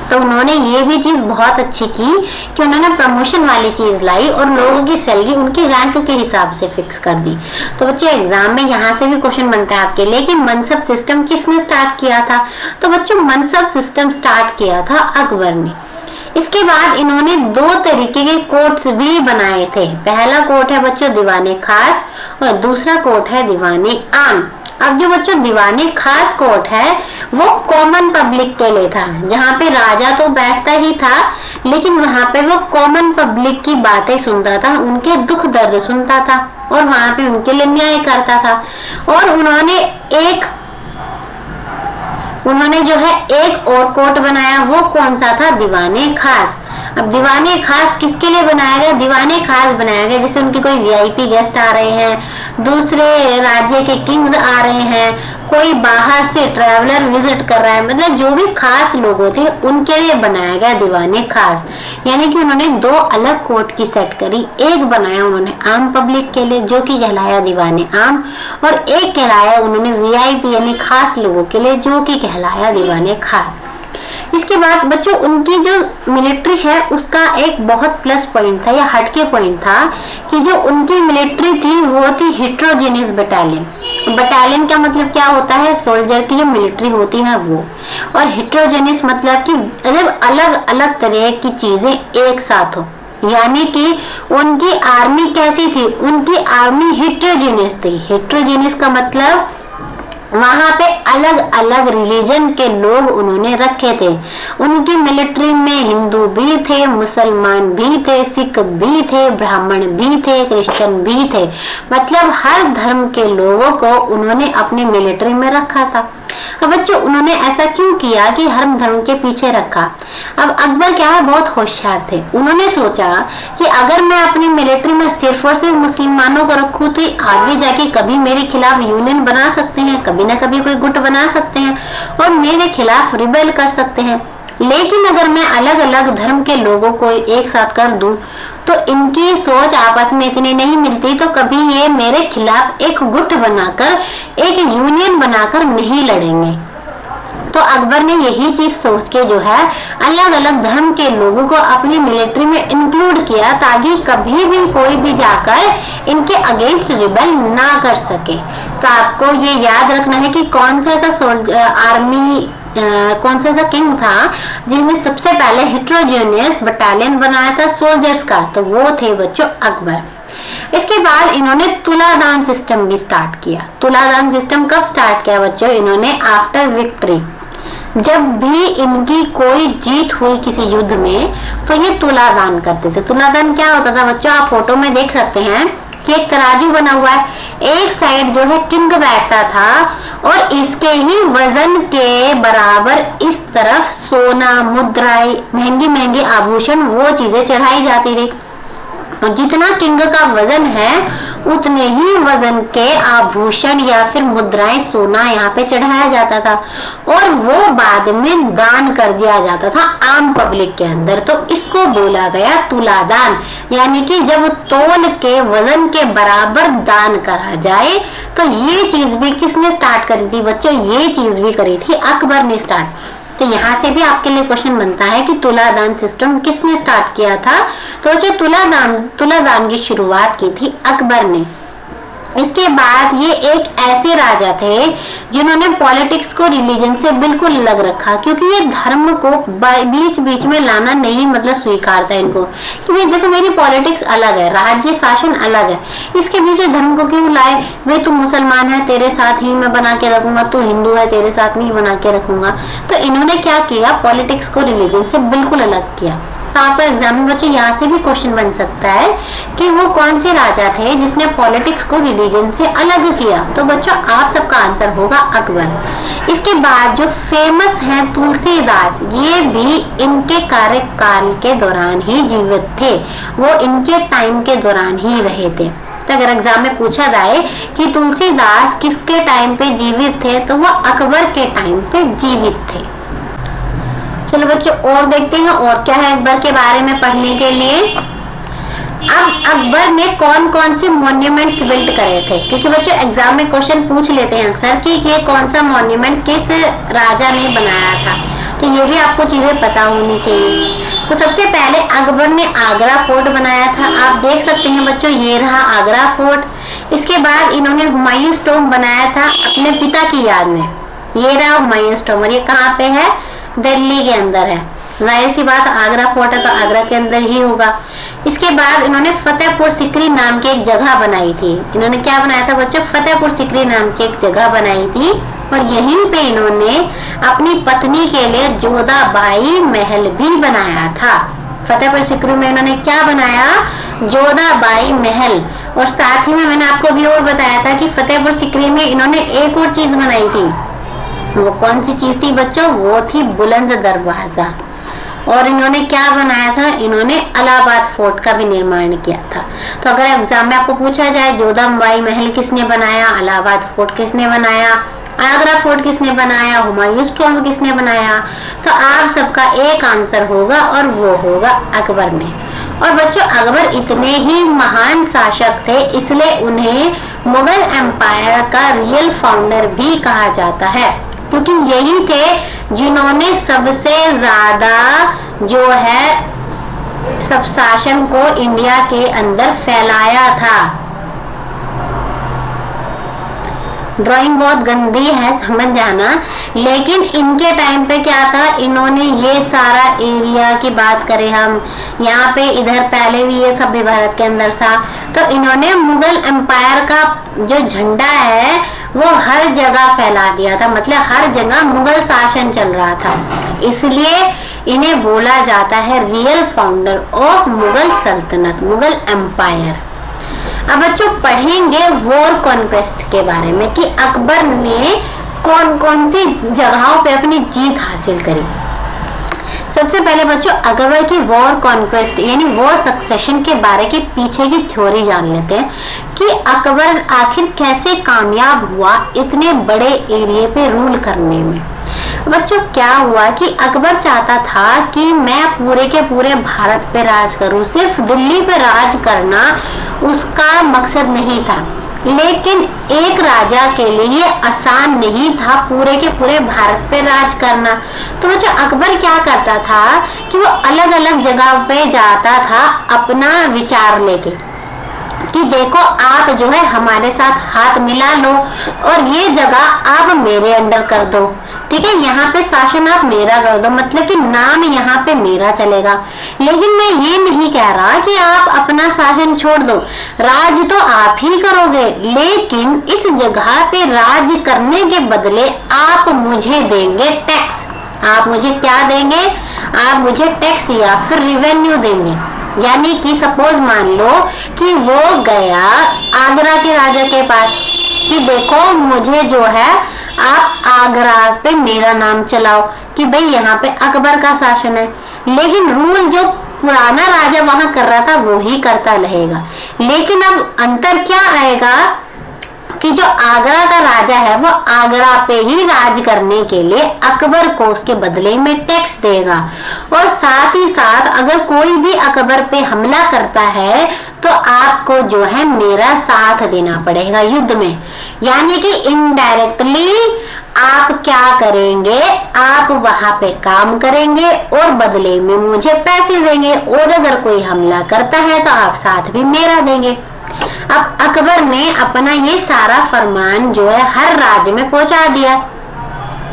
तो उन्होंने ये भी चीज बहुत अच्छी की कि उन्होंने प्रमोशन वाली चीज लाई और लोगों की सैलरी उनकी रैंक के हिसाब से फिक्स कर दी। तो बच्चे एग्जाम में यहाँ से भी क्वेश्चन बनता है आपके लिए कि मनसब सिस्टम किसने स्टार्ट किया था। तो बच्चों मनसब सिस्टम स्टार्ट किया था अकबर ने। इसके बाद इन्होंने 2 तरीके के कोर्ट्स भी बनाए थे। पहला कोर्ट है बच्चों दीवाने खास और दूसरा कोर्ट है दीवाने आम। अब जो बच्चों दीवाने खास कोर्ट है वो कॉमन पब्लिक के लिए था, जहाँ पे राजा तो बैठता ही था लेकिन वहाँ पे वो कॉमन पब्लिक की बातें सुनता था, उनके दुख दर्द सुनता था और वहाँ पे उनके लिए न्याय करता था। और उन्होंने जो है एक और कोर्ट बनाया, वो कौन सा था, दीवाने खास। अब दीवाने खास किसके लिए बनाया गया, दीवाने खास बनाया गया जैसे उनके कोई वीआईपी गेस्ट आ रहे हैं, दूसरे राज्य के किंग्स आ रहे हैं, कोई बाहर से ट्रैवलर विजिट कर रहा है, मतलब जो भी खास लोग होते हैं उनके लिए बनाया गया दीवाने खास। यानी कि उन्होंने 2 अलग कोर्ट की सेट करी। एक बनाया उन्होंने आम पब्लिक के लिए जो कि कहलाया दीवाने आम, और एक कहलाया उन्होंने वीआईपी यानी खास लोगों के लिए जो कि कहलाया दीवाने खास। इसके बाद बच्चों उनकी जो मिलिट्री है उसका एक बहुत प्लस पॉइंट था या हटके पॉइंट था कि जो उनकी मिलिट्री थी वो थी हेट्रोजेनियस बटालियन। बटालियन का मतलब क्या होता है, सोल्जर की जो मिलिट्री होती है वो। और हेट्रोजेनियस मतलब कि अलग अलग तरह की चीजें एक साथ हो, यानी कि उनकी आर्मी कैसी थी, उनकी आर्मी हेट्रोजेनियस थी। हेट्रोजेनियस का मतलब वहां पे अलग अलग रिलीजन के लोग उन्होंने रखे थे। उनकी मिलिट्री में हिंदू भी थे, मुसलमान भी थे, सिख भी थे, ब्राह्मण भी थे, क्रिश्चियन भी थे, मतलब हर धर्म के लोगों को उन्होंने अपनी मिलिट्री में रखा था। अब बच्चों उन्होंने ऐसा क्यों किया कि हर धर्म के पीछे रखा? अब अकबर क्या है, बहुत होशियार थे। उन्होंने सोचा कि अगर मैं अपनी मिलिट्री में सिर्फ और सिर्फ मुसलमानों को रखूं तो आगे जाके कभी मेरे खिलाफ यूनियन बना सकते हैं, कभी ना कभी कोई गुट बना सकते हैं और मेरे खिलाफ रिबेल कर सकते हैं। लेकिन अगर मैं अलग अलग धर्म के लोगों को एक साथ कर दूं तो इनकी सोच आपस में इतनी नहीं मिलती, तो कभी ये मेरे खिलाफ एक गुट बनाकर, एक यूनियन बनाकर नहीं लड़ेंगे। तो अकबर ने यही चीज सोच के जो है अलग अलग धर्म के लोगों को अपनी मिलिट्री में इंक्लूड किया, ताकि कभी भी कोई भी जाकर इनके अगेंस्ट रिबेल ना कर सके। तो आपको ये याद रखना है कि कौन सा ऐसा आर्मी कौन सा ऐसा किंग था जिसने सबसे पहले हेट्रोजेनियस बटालियन बनाया था सोल्जर्स का, तो वो थे बच्चों अकबर। इसके बाद इन्होंने तुलादान सिस्टम भी स्टार्ट किया। तुलादान सिस्टम कब स्टार्ट किया बच्चों? इन्होंने आफ्टर विक्ट्री, जब भी इनकी कोई जीत हुई किसी युद्ध में तो ये तुलादान करते थे। तुलादान क्या होता था बच्चों, आप फोटो में देख सकते हैं कि एक तराजू बना हुआ है, एक साइड जो है किंग बैठता था और इसके ही वजन के बराबर इस तरफ सोना, मुद्राएं, महंगी महंगी आभूषण, वो चीजें चढ़ाई जाती थी। और जितना किंग का वजन है उतने ही वजन के आभूषण या फिर मुद्राएं, सोना यहाँ पे चढ़ाया जाता था और वो बाद में दान कर दिया जाता था आम पब्लिक के अंदर। तो इसको बोला गया तुलादान, यानी कि जब तोल के वजन के बराबर दान करा जाए। तो ये चीज भी किसने स्टार्ट करी थी बच्चों? ये चीज भी करी थी अकबर ने स्टार्ट। तो यहाँ से भी आपके लिए क्वेश्चन बनता है कि तुलादान सिस्टम किसने स्टार्ट किया था? तो जो तुलादान की शुरुआत की थी अकबर ने। इसके बाद ये एक ऐसे राजा थे जिन्होंने पॉलिटिक्स को रिलीजन से बिल्कुल अलग रखा, क्योंकि ये धर्म को बीच बीच में लाना नहीं मतलब स्वीकार था इनको कि भाई देखो मेरी पॉलिटिक्स अलग है, राज्य शासन अलग है, इसके पीछे धर्म को क्यों लाए? भाई तू मुसलमान है तेरे साथ ही मैं बना के रखूंगा, तू हिंदू है तेरे साथ नहीं बना के रखूंगा। तो इन्होंने क्या किया, पॉलिटिक्स को रिलीजन से बिल्कुल अलग किया। तो आपका एग्जाम में बच्चों यहाँ से भी क्वेश्चन बन सकता है कि वो कौन से राजा थे जिसने पॉलिटिक्स को रिलीजन से अलग किया? तो बच्चों आप सबका आंसर होगा अकबर। इसके बाद जो फेमस है तुलसीदास, ये भी इनके कार्यकाल के दौरान ही जीवित थे, वो इनके टाइम के दौरान ही रहे थे। तो अगर एग्जाम में पूछा जाए कि तुलसीदास किसके टाइम पे जीवित थे, तो वो अकबर के टाइम पे जीवित थे। चलो बच्चों और देखते हैं और क्या है अकबर के बारे में पढ़ने के लिए। अब अकबर ने कौन कौन से मॉन्यूमेंट बिल्ड करे थे, क्योंकि बच्चों एग्जाम में क्वेश्चन पूछ लेते हैं अक्सर कि ये कौन सा मॉन्यूमेंट किस राजा ने बनाया था, तो ये भी आपको चीजें पता होनी चाहिए। तो सबसे पहले अकबर ने आगरा फोर्ट बनाया था, आप देख सकते हैं बच्चों ये रहा आगरा फोर्ट। इसके बाद इन्होंने हुमायूं टॉम्ब बनाया था अपने पिता की याद में, ये रहा हुमायूं टॉम्ब, और ये कहाँ पे है? दिल्ली के अंदर है। जाहिर सी बात आगरा फोर्ट है तो आगरा के अंदर ही होगा। इसके बाद इन्होंने फतेहपुर सीकरी नाम की एक जगह बनाई थी। इन्होंने क्या बनाया था बच्चों? फतेहपुर सीकरी नाम की एक जगह बनाई थी और यहीं पे इन्होंने अपनी पत्नी के लिए जोधाबाई महल भी बनाया था। फतेहपुर सीकरी में इन्होंने क्या बनाया? जोधाबाई महल। और साथ ही में मैंने आपको भी और बताया था कि फतेहपुर सीकरी में इन्होंने एक और चीज बनाई थी। वो कौन सी चीज थी बच्चों? वो थी बुलंद दरवाजा। और इन्होंने क्या बनाया था? इन्होंने इलाहाबाद फोर्ट का भी निर्माण किया था। तो अगर एग्जाम में आपको पूछा जाए जोधाबाई महल किसने बनाया, इलाहाबाद फोर्ट किसने बनाया, आगरा फोर्ट किसने बनाया, हुमायूं टॉम्ब किसने बनाया, तो आप सबका एक आंसर होगा और वो होगा अकबर ने। और बच्चों अकबर इतने ही महान शासक थे इसलिए उन्हें मुगल एम्पायर का रियल फाउंडर भी कहा जाता है, क्योंकि यही थे जिन्होंने सबसे ज्यादा जो है सब शासन को इंडिया के अंदर फैलाया था। ड्राइंग बहुत गंदी है समझ जाना, लेकिन इनके टाइम पे क्या था, इन्होंने ये सारा एरिया की बात करें हम, यहाँ पे इधर पहले भी ये सब भी भारत के अंदर था, तो इन्होंने मुगल एम्पायर का जो झंडा है वो हर जगह फैला दिया था, मतलब हर जगह मुगल शासन चल रहा था, इसलिए इन्हें बोला जाता है रियल फाउंडर ऑफ मुगल सल्तनत, मुगल एम्पायर। अब बच्चों पढ़ेंगे वॉर कॉन्क्वेस्ट के बारे में कि अकबर ने कौन कौन सी जगहों पे अपनी जीत हासिल करी। सबसे पहले बच्चों अकबर की वॉर कॉन्क्वेस्ट यानी वॉर सक्सेशन के बारे के पीछे की थ्योरी जान लेते हैं कि अकबर आखिर कैसे कामयाब हुआ इतने बड़े एरिया पे रूल करने में। बच्चों क्या हुआ कि अकबर चाहता था कि मैं पूरे के पूरे भारत पे राज करूं, सिर्फ दिल्ली पे राज करना उसका मकसद नहीं था, लेकिन एक राजा के लिए आसान नहीं था पूरे के पूरे भारत पे राज करना। तो बच्चों अकबर क्या करता था कि वो अलग अलग जगह पे जाता था अपना विचार लेके कि देखो आप जो है हमारे साथ हाथ मिला लो और ये जगह आप मेरे अंडर कर दो, ठीक है, यहाँ पे शासन आप मेरा कर दो, मतलब कि नाम यहाँ पे मेरा चलेगा। लेकिन मैं ये नहीं कह रहा कि आप अपना शासन छोड़ दो, राज तो आप ही करोगे, लेकिन इस जगह पे राज करने के बदले आप मुझे देंगे टैक्स। आप मुझे क्या देंगे? आप मुझे टैक्स या फिर रिवेन्यू देंगे। यानी कि सपोज मान लो कि वो गया आगरा के राजा के पास कि देखो मुझे जो है आप आगरा पे मेरा नाम चलाओ कि भाई यहाँ पे अकबर का शासन है, लेकिन रूल जो पुराना राजा वहां कर रहा था वो ही करता रहेगा। लेकिन अब अंतर क्या आएगा कि जो आगरा का राजा है वो आगरा पे ही राज करने के लिए अकबर को उसके बदले में टैक्स देगा, और साथ ही साथ अगर कोई भी अकबर पे हमला करता है तो आपको जो है मेरा साथ देना पड़ेगा युद्ध में। यानी कि इनडायरेक्टली आप क्या करेंगे, आप वहां पे काम करेंगे और बदले में मुझे पैसे देंगे, और अगर कोई हमला करता है तो आप साथ भी मेरा देंगे। अब अकबर ने अपना ये सारा फरमान जो है हर राज्य में पहुंचा दिया।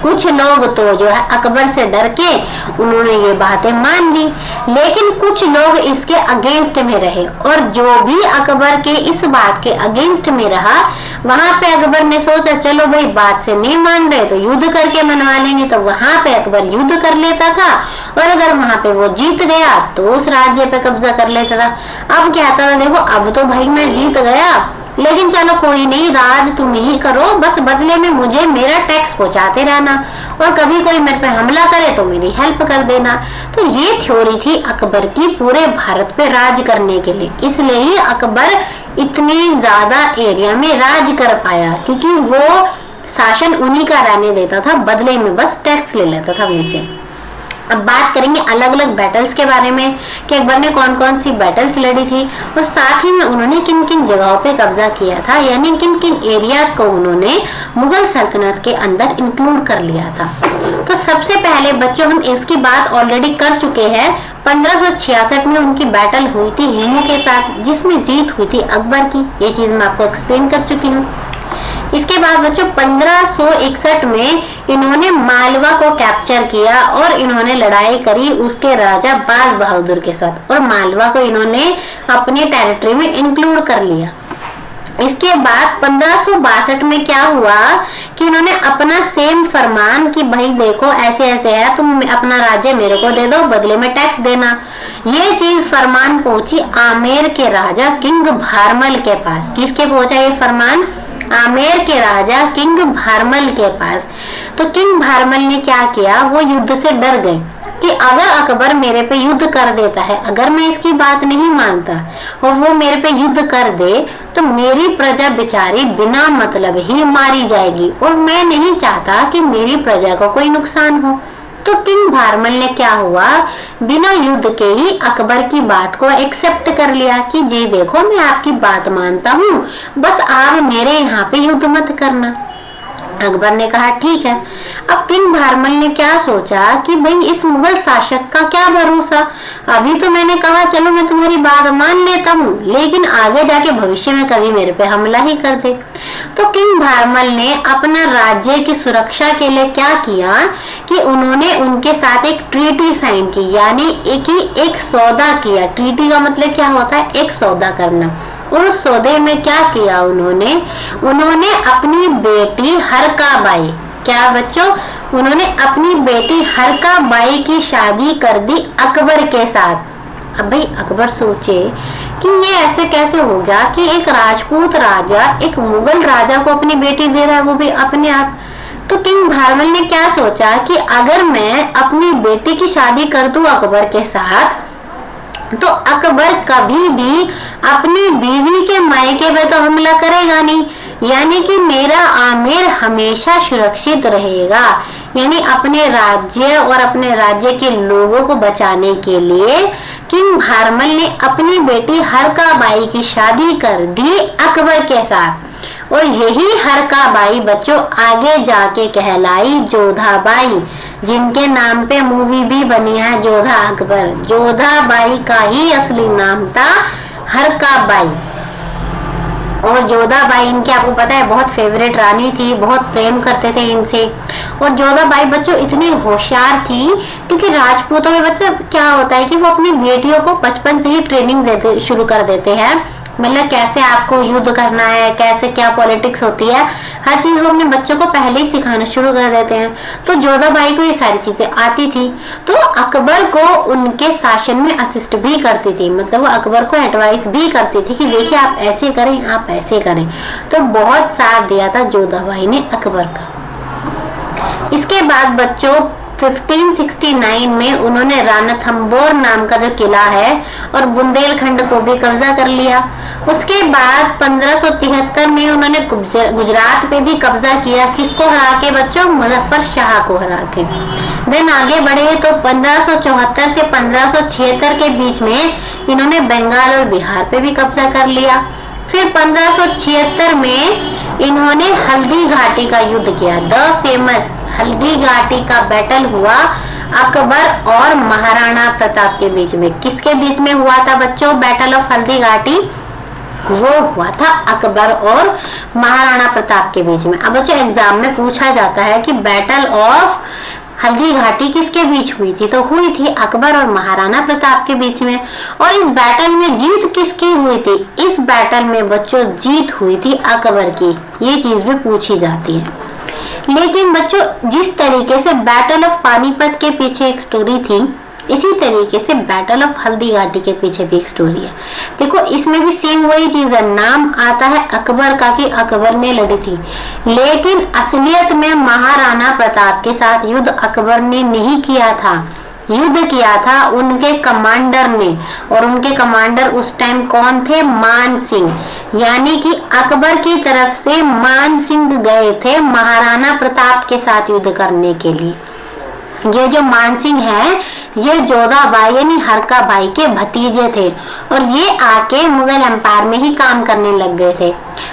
कुछ लोग तो जो है अकबर से डर के उन्होंने ये बातें मान ली, लेकिन कुछ लोग इसके अगेंस्ट में रहे, और जो भी अकबर के इस बात के अगेंस्ट में रहा वहां पे अकबर ने सोचा चलो भाई बात से नहीं मान रहे तो युद्ध करके मनवा लेंगे। तो वहां पे अकबर युद्ध कर लेता था, और अगर वहां पे वो जीत गया तो उस राज्य पे कब्जा कर लेता था। अब क्या था, देखो अब तो भाई मैं जीत गया, लेकिन चलो कोई नहीं, राज तुम ही करो, बस बदले में मुझे मेरा टैक्स पहुंचाते रहना, और कभी कोई मेरे पे हमला करे तो मेरी हेल्प कर देना। तो ये थ्योरी थी अकबर की पूरे भारत पे राज करने के लिए। इसलिए ही अकबर इतने ज्यादा एरिया में राज कर पाया, क्योंकि वो शासन उन्हीं का रहने देता था, बदले में बस टैक्स ले लेता था उनसे। अब बात करेंगे अलग अलग बैटल्स के बारे में कि अकबर ने कौन कौन सी बैटल्स लड़ी थी, और साथ ही में उन्होंने किन किन जगहों पे कब्जा किया था, यानी किन किन एरियाज को उन्होंने मुगल सल्तनत के अंदर इंक्लूड कर लिया था। तो सबसे पहले बच्चों हम इसकी बात ऑलरेडी कर चुके हैं। 1566 में उनकी बैटल हुई थी हिमू के साथ, जिसमें जीत हुई थी अकबर की। ये चीज मैं आपको एक्सप्लेन कर चुकी हूँ। इसके बाद बच्चों 1561 में इन्होंने मालवा को कैप्चर किया और इन्होंने लड़ाई करी उसके राजा बाज बहादुर के साथ, और मालवा को इन्होंने अपने टेरिटरी में इंक्लूड कर लिया। इसके बाद 1562 में क्या हुआ कि इन्होंने अपना सेम फरमान कि भाई देखो ऐसे ऐसे है, तुम अपना राज्य मेरे को दे दो, बदले में टैक्स देना। ये चीज फरमान पहुंची आमेर के राजा किंग भारमल के पास। किसके पहुंचा ये फरमान? आमेर के राजा किंग भारमल के पास। तो किंग भारमल ने क्या किया, वो युद्ध से डर गए कि अगर अकबर मेरे पे युद्ध कर देता है, अगर मैं इसकी बात नहीं मानता और वो मेरे पे युद्ध कर दे तो मेरी प्रजा बेचारी बिना मतलब ही मारी जाएगी, और मैं नहीं चाहता कि मेरी प्रजा को कोई नुकसान हो। तो किंग भारमल ने क्या हुआ, बिना युद्ध के ही अकबर की बात को एक्सेप्ट कर लिया कि जी देखो मैं आपकी बात मानता हूँ, बस आप मेरे यहाँ पे युद्ध मत करना। अकबर ने कहा ठीक है। अब किंग भारमल ने क्या सोचा कि भाई इस मुगल शासक का क्या भरोसा, अभी तो मैंने कहा चलो मैं तुम्हारी बात मान लेता हूँ, लेकिन आगे जाके भविष्य में कभी मेरे पे हमला ही कर दे। तो किंग भारमल ने अपना राज्य की सुरक्षा के लिए क्या किया कि उन्होंने उनके साथ एक ट्रीटी साइन की, यानी एक सौदा किया। ट्रीटी का मतलब क्या होता है, एक सौदा करना। उस सौदे में क्या किया उन्होंने अपनी बेटी हरका बाई, क्या बच्चों, उन्होंने अपनी बेटी हरका बाई की शादी कर दी अकबर के साथ। अब भाई अकबर सोचे कि ये ऐसे कैसे हो गया कि एक राजपूत राजा एक मुगल राजा को अपनी बेटी दे रहा है, वो भी अपने आप। तो किंग भारमल ने क्या सोचा कि अगर मैं अपनी बेटी की शादी कर दूं अकबर के साथ तो अकबर कभी भी अपनी बीवी के मायके पे तो हमला करेगा नहीं, यानी कि मेरा आमिर हमेशा सुरक्षित रहेगा। यानी अपने राज्य और अपने राज्य के लोगों को बचाने के लिए किंग भारमल ने अपनी बेटी हरकाबाई की शादी कर दी अकबर के साथ, और यही हरकाबाई बच्चों आगे जाके कहलाई जोधाबाई, जिनके नाम पे मूवी भी बनी है जोधा अकबर। जोधाबाई का ही असली नाम था हरकाबाई, और जोधाबाई इनके आपको पता है बहुत फेवरेट रानी थी, बहुत प्रेम करते थे इनसे। और जोधाबाई बच्चों इतनी होशियार थी क्योंकि राजपूतों में बच्चा क्या होता है कि वो अपनी बेटियों को बचपन से ही ट्रेनिंग देते शुरू कर देते हैं, मतलब कैसे आपको युद्ध करना है, कैसे क्या पॉलिटिक्स होती है, हर चीज वो अपने बच्चों को पहले ही सिखाना शुरू कर देते हैं। तो जोधाबाई को ये सारी चीजें आती थी, तो अकबर को उनके शासन में असिस्ट भी करती थी, मतलब वो अकबर को एडवाइस भी करती थी कि देखिए आप ऐसे करें, आप ऐसे करें। तो बहुत साथ दिया था जोधाबाई ने अकबर का। इसके बाद बच्चों 1569 में उन्होंने रणथंबोर नाम का जो किला है और बुंदेलखंड को भी कब्जा कर लिया। उसके बाद 1573 में उन्होंने गुजरात पे भी कब्जा किया, किसको हरा के बच्चों, मुजफ्फर शाह को हरा के। देन आगे बढ़े तो 1574 से 1576 के बीच में इन्होंने बंगाल और बिहार पे भी कब्जा कर लिया। फिर 1576 में इन्होंने हल्दी घाटी का युद्ध किया, द फेमस हल्दी घाटी का बैटल हुआ अकबर और महाराणा प्रताप के बीच में। किसके बीच में हुआ था बच्चों बैटल ऑफ हल्दी घाटी? वो हुआ था अकबर और महाराणा प्रताप के बीच में। अब बच्चों एग्जाम में पूछा जाता है कि बैटल ऑफ हल्दी घाटी किसके बीच हुई थी, तो हुई थी अकबर और महाराणा प्रताप के बीच में। और इस बैटल में जीत किसकी हुई थी? इस बैटल में बच्चों जीत हुई थी अकबर की, ये चीज भी पूछी जाती है। लेकिन बच्चों जिस तरीके से बैटल ऑफ पानीपत के पीछे एक स्टोरी थी, इसी तरीके से बैटल ऑफ हल्दी घाटी के पीछे भी एक स्टोरी है। देखो इसमें भी सेम वही चीज है, नाम आता है अकबर का कि अकबर ने लड़ी थी, लेकिन असलियत में महाराणा प्रताप के साथ युद्ध अकबर ने नहीं किया था, युद्ध किया था उनके कमांडर ने। और उनके कमांडर उस टाइम कौन थे? मान सिंह। यानी कि अकबर की तरफ से मान सिंह गए थे महाराणा प्रताप के साथ युद्ध करने के लिए। ये जो मान सिंह है ये जोधाबाई यानी हरकाबाई के भतीजे थे, और ये आके मुगल एम्पायर में ही काम करने लग गए थे।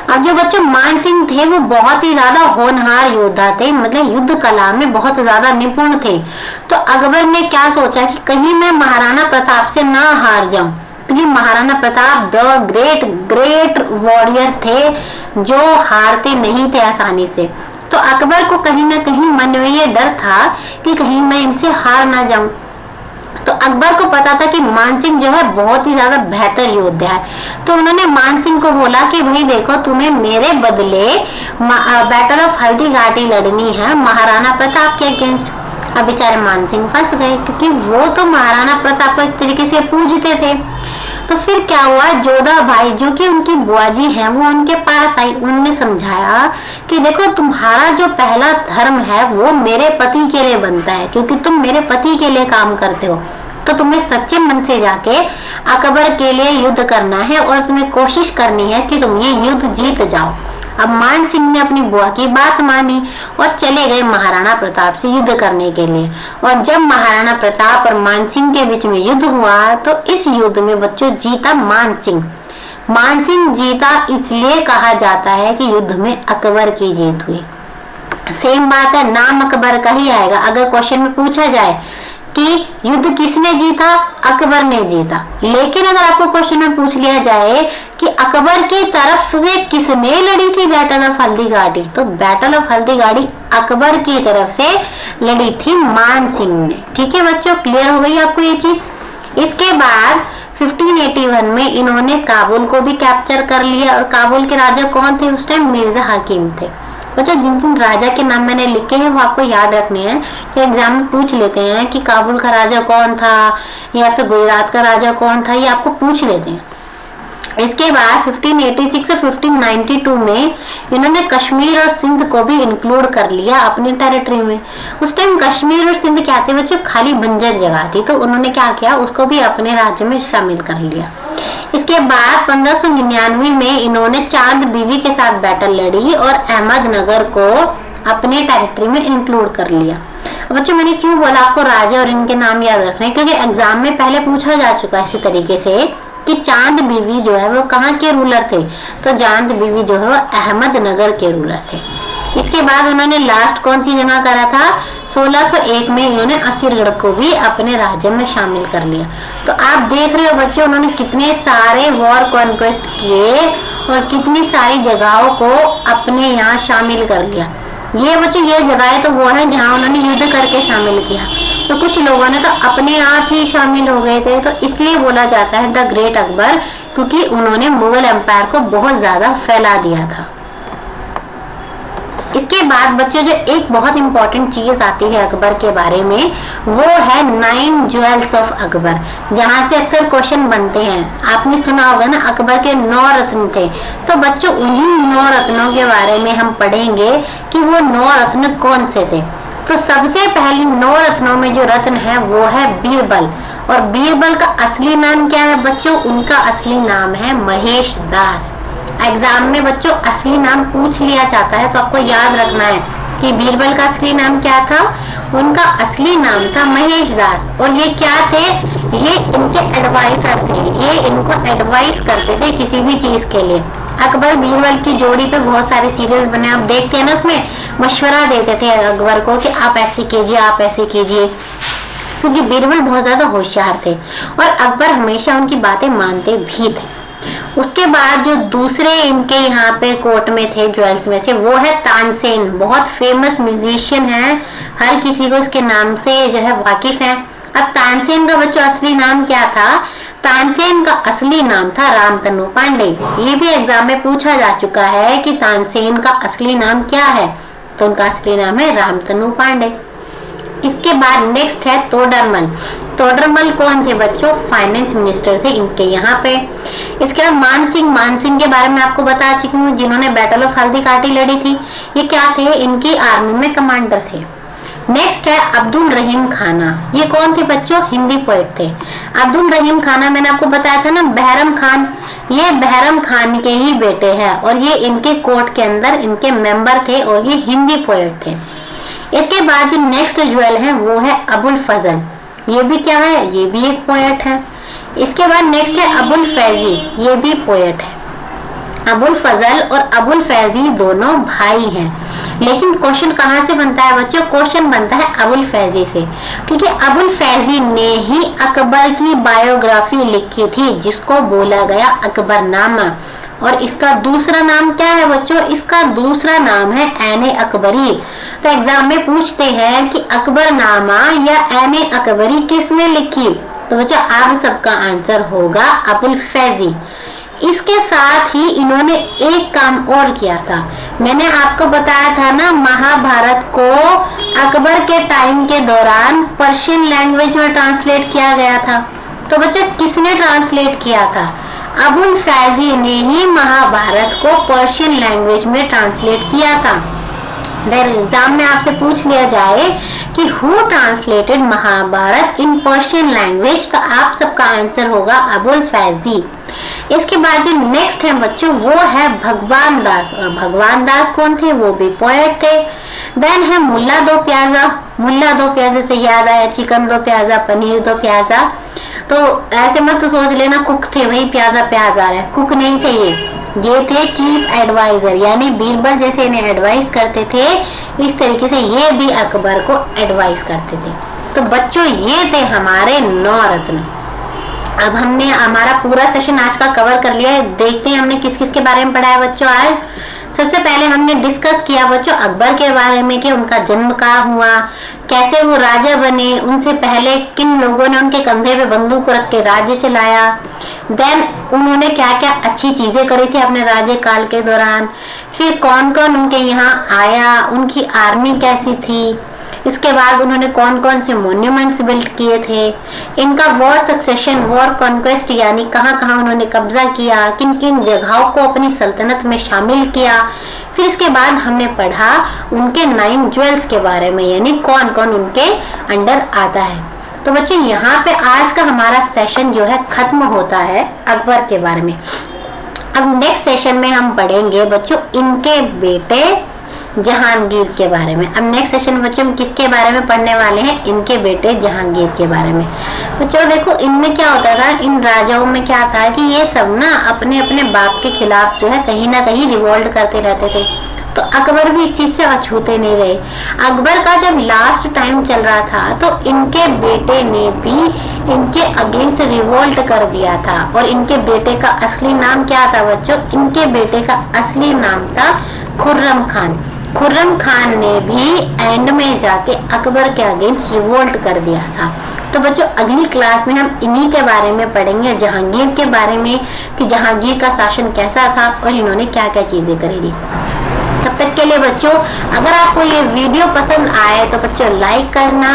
अब जो बच्चों मान सिंह थे वो बहुत ही ज्यादा होनहार योद्धा थे, मतलब युद्ध कला में बहुत ज्यादा निपुण थे। तो अकबर ने क्या सोचा कि कहीं मैं महाराणा प्रताप से ना हार जाऊं, क्योंकि Maharana Pratap the great warrior थे जो हारते नहीं थे आसानी से। तो अकबर को कहीं ना कहीं मन में ये डर था कि कहीं मैं इनसे हार ना जाऊं। तो अकबर को पता था कि मानसिंह जो है बहुत ही ज्यादा बेहतर योद्धा है, तो उन्होंने मानसिंह को बोला कि भाई देखो तुम्हें मेरे बदले बैटल ऑफ हल्दी घाटी लड़नी है महाराणा प्रताप के अगेंस्ट। अब बेचारे मानसिंह फंस गए क्योंकि वो तो महाराणा प्रताप को एक तरीके से पूजते थे। तो फिर क्या हुआ, जोधाबाई जो कि उनकी बुआ जी है वो उनके पास आई, उन्होंने समझाया कि देखो तुम्हारा जो पहला धर्म है वो मेरे पति के लिए बनता है, क्योंकि तुम मेरे पति के लिए काम करते हो, तो तुम्हें सच्चे मन से जाके अकबर के लिए युद्ध करना है और तुम्हें कोशिश करनी है कि तुम ये युद्ध जीत जाओ। अब मान सिंह ने अपनी बुआ की बात मानी और चले गए महाराणा प्रताप से युद्ध करने के लिए। और जब महाराणा प्रताप और मान सिंह के बीच में युद्ध हुआ तो इस युद्ध में बच्चों जीता मान सिंह। मान सिंह जीता इसलिए कहा जाता है कि युद्ध में अकबर की जीत हुई। सेम बात है, नाम अकबर का ही आएगा। अगर क्वेश्चन में पूछा जाए कि युद्ध किसने जीता, अकबर ने जीता। लेकिन अगर आपको क्वेश्चन में पूछ लिया जाए कि अकबर की तरफ से किसने लड़ी थी बैटल ऑफ हल्दी घाटी, तो बैटल ऑफ हल्दी घाटी अकबर की तरफ से लड़ी थी मान सिंह ने। ठीक है बच्चों, क्लियर हो गई आपको ये चीज। इसके बाद 1581 में इन्होंने काबुल को भी कैप्चर कर लिया। और काबुल के राजा कौन थे उस टाइम? मिर्जा हकीम थे। बच्चों जिन जिन राजा के नाम मैंने लिखे हैं वो आपको याद रखने हैं, कि एग्जाम में पूछ लेते हैं कि काबुल का राजा कौन था या फिर गुजरात का राजा कौन था, ये आपको पूछ लेते हैं। इसके बाद 1586 और 1592 में इन्होंने कश्मीर और सिंध को भी इंक्लूड कर लिया अपनी टेरिटरी में। उस टाइम कश्मीर और सिंध क्या थे बच्चों, खाली बंजर जगह थी, तो उन्होंने क्या किया, उसको भी अपने राज्य में शामिल कर लिया। इसके बाद 1599 में इन्होंने चांद बीवी के साथ बैटल लड़ी और अहमदनगर को अपने टेरिटरी में इंक्लूड कर लिया। बच्चों मैंने क्यों बोला आपको राजा और इनके नाम याद रखने, क्योंकि एग्जाम में पहले पूछा जा चुका है इसी तरीके से कि चांद बीवी जो है वो कहाँ के रूलर थे, तो चांद बीवी जो है वो अहमदनगर के रूलर थे। इसके बाद उन्होंने लास्ट कौन सी जगह करा था, 1601 में इन्होंने असीरगढ़ को भी अपने राज्य में शामिल कर लिया। तो आप देख रहे हो बच्चों उन्होंने कितने सारे वॉर कॉन्क्वेस्ट किए और कितनी सारी जगहों को अपने यहाँ शामिल कर लिया। ये बच्चों ये जगह तो वो है जहाँ उन्होंने युद्ध करके शामिल किया, तो कुछ लोगों ने तो अपने आप ही शामिल हो गए थे, तो इसलिए बोला जाता है द ग्रेट अकबर, क्योंकि उन्होंने मुगल एम्पायर को बहुत ज्यादा फैला दिया था। इसके बाद बच्चों जो एक बहुत इंपॉर्टेंट चीज आती है अकबर के बारे में, वो है 9 ज्वेल्स ऑफ अकबर, जहां से अक्सर क्वेश्चन बनते हैं। आपने सुना होगा ना अकबर के 9 रत्न थे, तो बच्चों उन्हीं 9 रत्नों के बारे में हम पढ़ेंगे कि वो 9 रत्न कौन से थे। तो सबसे पहले 9 रत्नों में जो रत्न है वो है बीरबल, और बीरबल का असली नाम क्या है बच्चों, उनका असली नाम है महेश दास। एग्जाम में बच्चों असली नाम पूछ लिया जाता है, तो आपको याद रखना है कि बीरबल का असली नाम क्या था, उनका असली नाम था महेश दास। और ये क्या थे, ये इनके एडवाइजर थे, ये इनको एडवाइस करते थे किसी भी चीज के लिए। अकबर बीरबल की जोड़ी पे बहुत सारे सीरियल्स बने, आप देखते हैं ना, उसमें मशवरा देते थे अकबर को कि आप ऐसे कीजिए, आप ऐसे कीजिए, क्योंकि बीरबल बहुत ज्यादा होशियार थे और अकबर हमेशा उनकी बातें मानते भी थे। उसके बाद जो दूसरे इनके यहाँ पे कोर्ट में थे ज्वेल्स में से, वो है तानसेन, बहुत फेमस म्यूजिशियन है, हर किसी को इसके नाम से जो है वाकिफ है। अब तानसेन का बच्चों असली नाम क्या था, तानसेन का असली नाम था रामतनु पांडे। ये भी एग्जाम में पूछा जा चुका है कि तानसेन का असली नाम क्या है, तो उनका असली नाम है रामतनु पांडे। इसके बाद नेक्स्ट है तोडरमल। तोडरमल कौन थे बच्चों, फाइनेंस मिनिस्टर थे इनके यहाँ पे। इसके बाद मानसिंह के बारे में आपको बता चुकी हूँ, जिन्होंने बैटल ऑफ हल्दी घाटी लड़ी थी। ये क्या थे, इनकी आर्मी में कमांडर थे। नेक्स्ट है अब्दुल रहीम खाना। ये कौन थे बच्चों, हिंदी पोएट थे। अब्दुल रहीम खाना मैंने आपको बताया था ना, बहरम खान, ये बहरम खान के ही बेटे हैं और ये इनके कोर्ट के अंदर इनके मेंबर थे और ये हिंदी पोएट थे। इसके बाद जो नेक्स्ट ज्वेल है वो है अबुल फजल। ये भी क्या है, ये भी एक पोएट है। इसके बाद नेक्स्ट है अबुल फैजी, ये भी पोएट है। अबुल फजल और अबुल फैजी दोनों भाई हैं, लेकिन क्वेश्चन कहाँ से बनता है बच्चों, क्वेश्चन बनता है अबुल फैजी से, क्योंकि अबुल फैजी ने ही अकबर की बायोग्राफी लिखी थी जिसको बोला गया अकबरनामा। और इसका दूसरा नाम क्या है बच्चों, इसका दूसरा नाम है ऐने अकबरी। तो एग्जाम में पूछते हैं कि अकबरनामा या ऐने अकबरी किसने लिखी, तो बच्चों आप सबका आंसर होगा अबुल फैजी। इसके साथ ही इन्होंने एक काम और किया था, मैंने आपको बताया था ना महाभारत को अकबर के टाइम के दौरान पर्शियन लैंग्वेज में ट्रांसलेट किया गया था। तो बच्चों किसने ट्रांसलेट किया था, अबुल फैजी ने ही महाभारत को पर्शियन लैंग्वेज में ट्रांसलेट किया था। अगर एग्जाम में आपसे पूछ लिया जाए कि who translated Mahabharat in Persian language, तो आप सबका आंसर होगा अबुल फैजी। इसके बाद जो नेक्स्ट है बच्चों वो है भगवान दास, और भगवान दास कौन थे, वो भी पोएट थे। देन है मुल्ला दो प्याजा। मुल्ला दो प्याजे से याद आया चिकन दो प्याजा, पनीर दो प्याजा, तो ऐसे मत तो सोच लेना कुक थे, वही प्याजा प्याज आ रहा है, कुक नहीं थे ये थे चीफ एडवाइजर, यानी बीरबल जैसे इन्हें एडवाइस करते थे, इस तरीके से ये भी अकबर को एडवाइस करते थे। तो बच्चों ये थे हमारे 9 रत्न। अब हमने हमारा पूरा सेशन आज का कवर कर लिया है। देखते हैं हमने किस किस के बारे में पढ़ा है बच्चों आज। सबसे पहले हमने डिस्कस किया बच्चों अकबर के बारे में कि उनका जन्म कहाँ हुआ, कैसे वो राजा बने, उनसे पहले किन लोगों ने उनके कंधे पे बंदूक रख के राज्य चलाया, देन उन्होंने क्या क्या अच्छी चीजें करी थी अपने राज्य काल के दौरान, फिर कौन कौन उनके यहाँ आया, उनकी आर्मी कैसी थी, इसके बाद उन्होंने कौन कौन से मॉन्यूमेंट्स बिल्ड किए थे, इनका वॉर सक्सेशन, वॉर कॉन्क्वेस्ट यानी कहाँ कहाँ उन्होंने कब्जा किया, किन किन जगहों को अपनी सल्तनत में शामिल किया। फिर इसके बाद हमने पढ़ा उनके 9 ज्वेल्स के बारे में, यानी कौन कौन उनके अंडर आता है। तो बच्चों यहाँ पे आज का हमारा सेशन जो है खत्म होता है अकबर के बारे में। अब नेक्स्ट सेशन में हम पढ़ेंगे बच्चों इनके बेटे जहांगीर के बारे में। अब नेक्स्ट सेशन में बच्चों हम किसके बारे में पढ़ने वाले हैं, इनके बेटे जहांगीर के बारे में। बच्चों देखो इनमें क्या होता था, इन राजाओं में क्या था कि ये सब ना अपने अपने बाप के खिलाफ जो है कहीं ना कहीं रिवोल्ट करते रहते थे। तो अकबर भी इस चीज से अछूते नहीं रहे। अकबर का जब लास्ट टाइम चल रहा था तो इनके बेटे ने भी इनके अगेंस्ट रिवोल्ट कर दिया था। और इनके बेटे का असली नाम क्या था बच्चों, इनके बेटे का असली नाम था खुर्रम खान। खुर्रम खान ने भी एंड में जाके अकबर के अगेंस्ट रिवोल्ट कर दिया था। तो बच्चों अगली क्लास में हम इन्हीं के बारे में पढ़ेंगे, जहांगीर के बारे में, कि जहांगीर का शासन कैसा था और इन्होंने क्या क्या चीजें करी थी। तब तक के लिए बच्चों अगर आपको ये वीडियो पसंद आए तो बच्चों लाइक करना,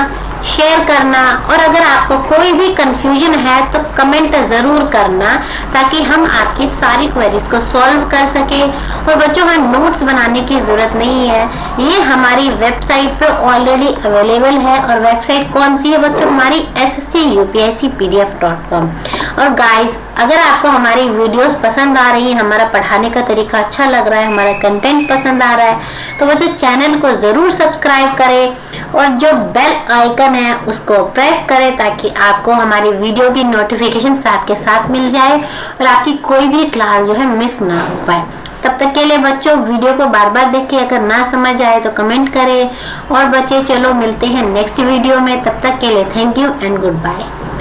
शेयर करना, और अगर आपको कोई भी कंफ्यूजन है तो कमेंट जरूर करना ताकि हम आपकी सारी क्वेरीज को सॉल्व कर सके। और बच्चों हाँ, नोट्स बनाने की जरूरत नहीं है, ये हमारी वेबसाइट पे ऑलरेडी अवेलेबल है। और वेबसाइट कौन सी है बच्चों, हमारी sscupscpdf.com। और गाइस अगर आपको हमारी वीडियोस पसंद आ रही है, हमारा पढ़ाने का तरीका अच्छा लग रहा है, हमारा कंटेंट पसंद आ रहा है, तो बच्चों चैनल को जरूर सब्सक्राइब करें और जो बेल आइकन है उसको प्रेस करें ताकि आपको हमारी वीडियो की नोटिफिकेशन साथ के साथ मिल जाए और आपकी कोई भी क्लास जो है मिस ना हो पाए। तब तक के लिए बच्चों वीडियो को बार बार देखें, अगर ना समझ आए तो कमेंट करें। और बच्चे चलो मिलते हैं नेक्स्ट वीडियो में, तब तक के लिए thank you and good bye.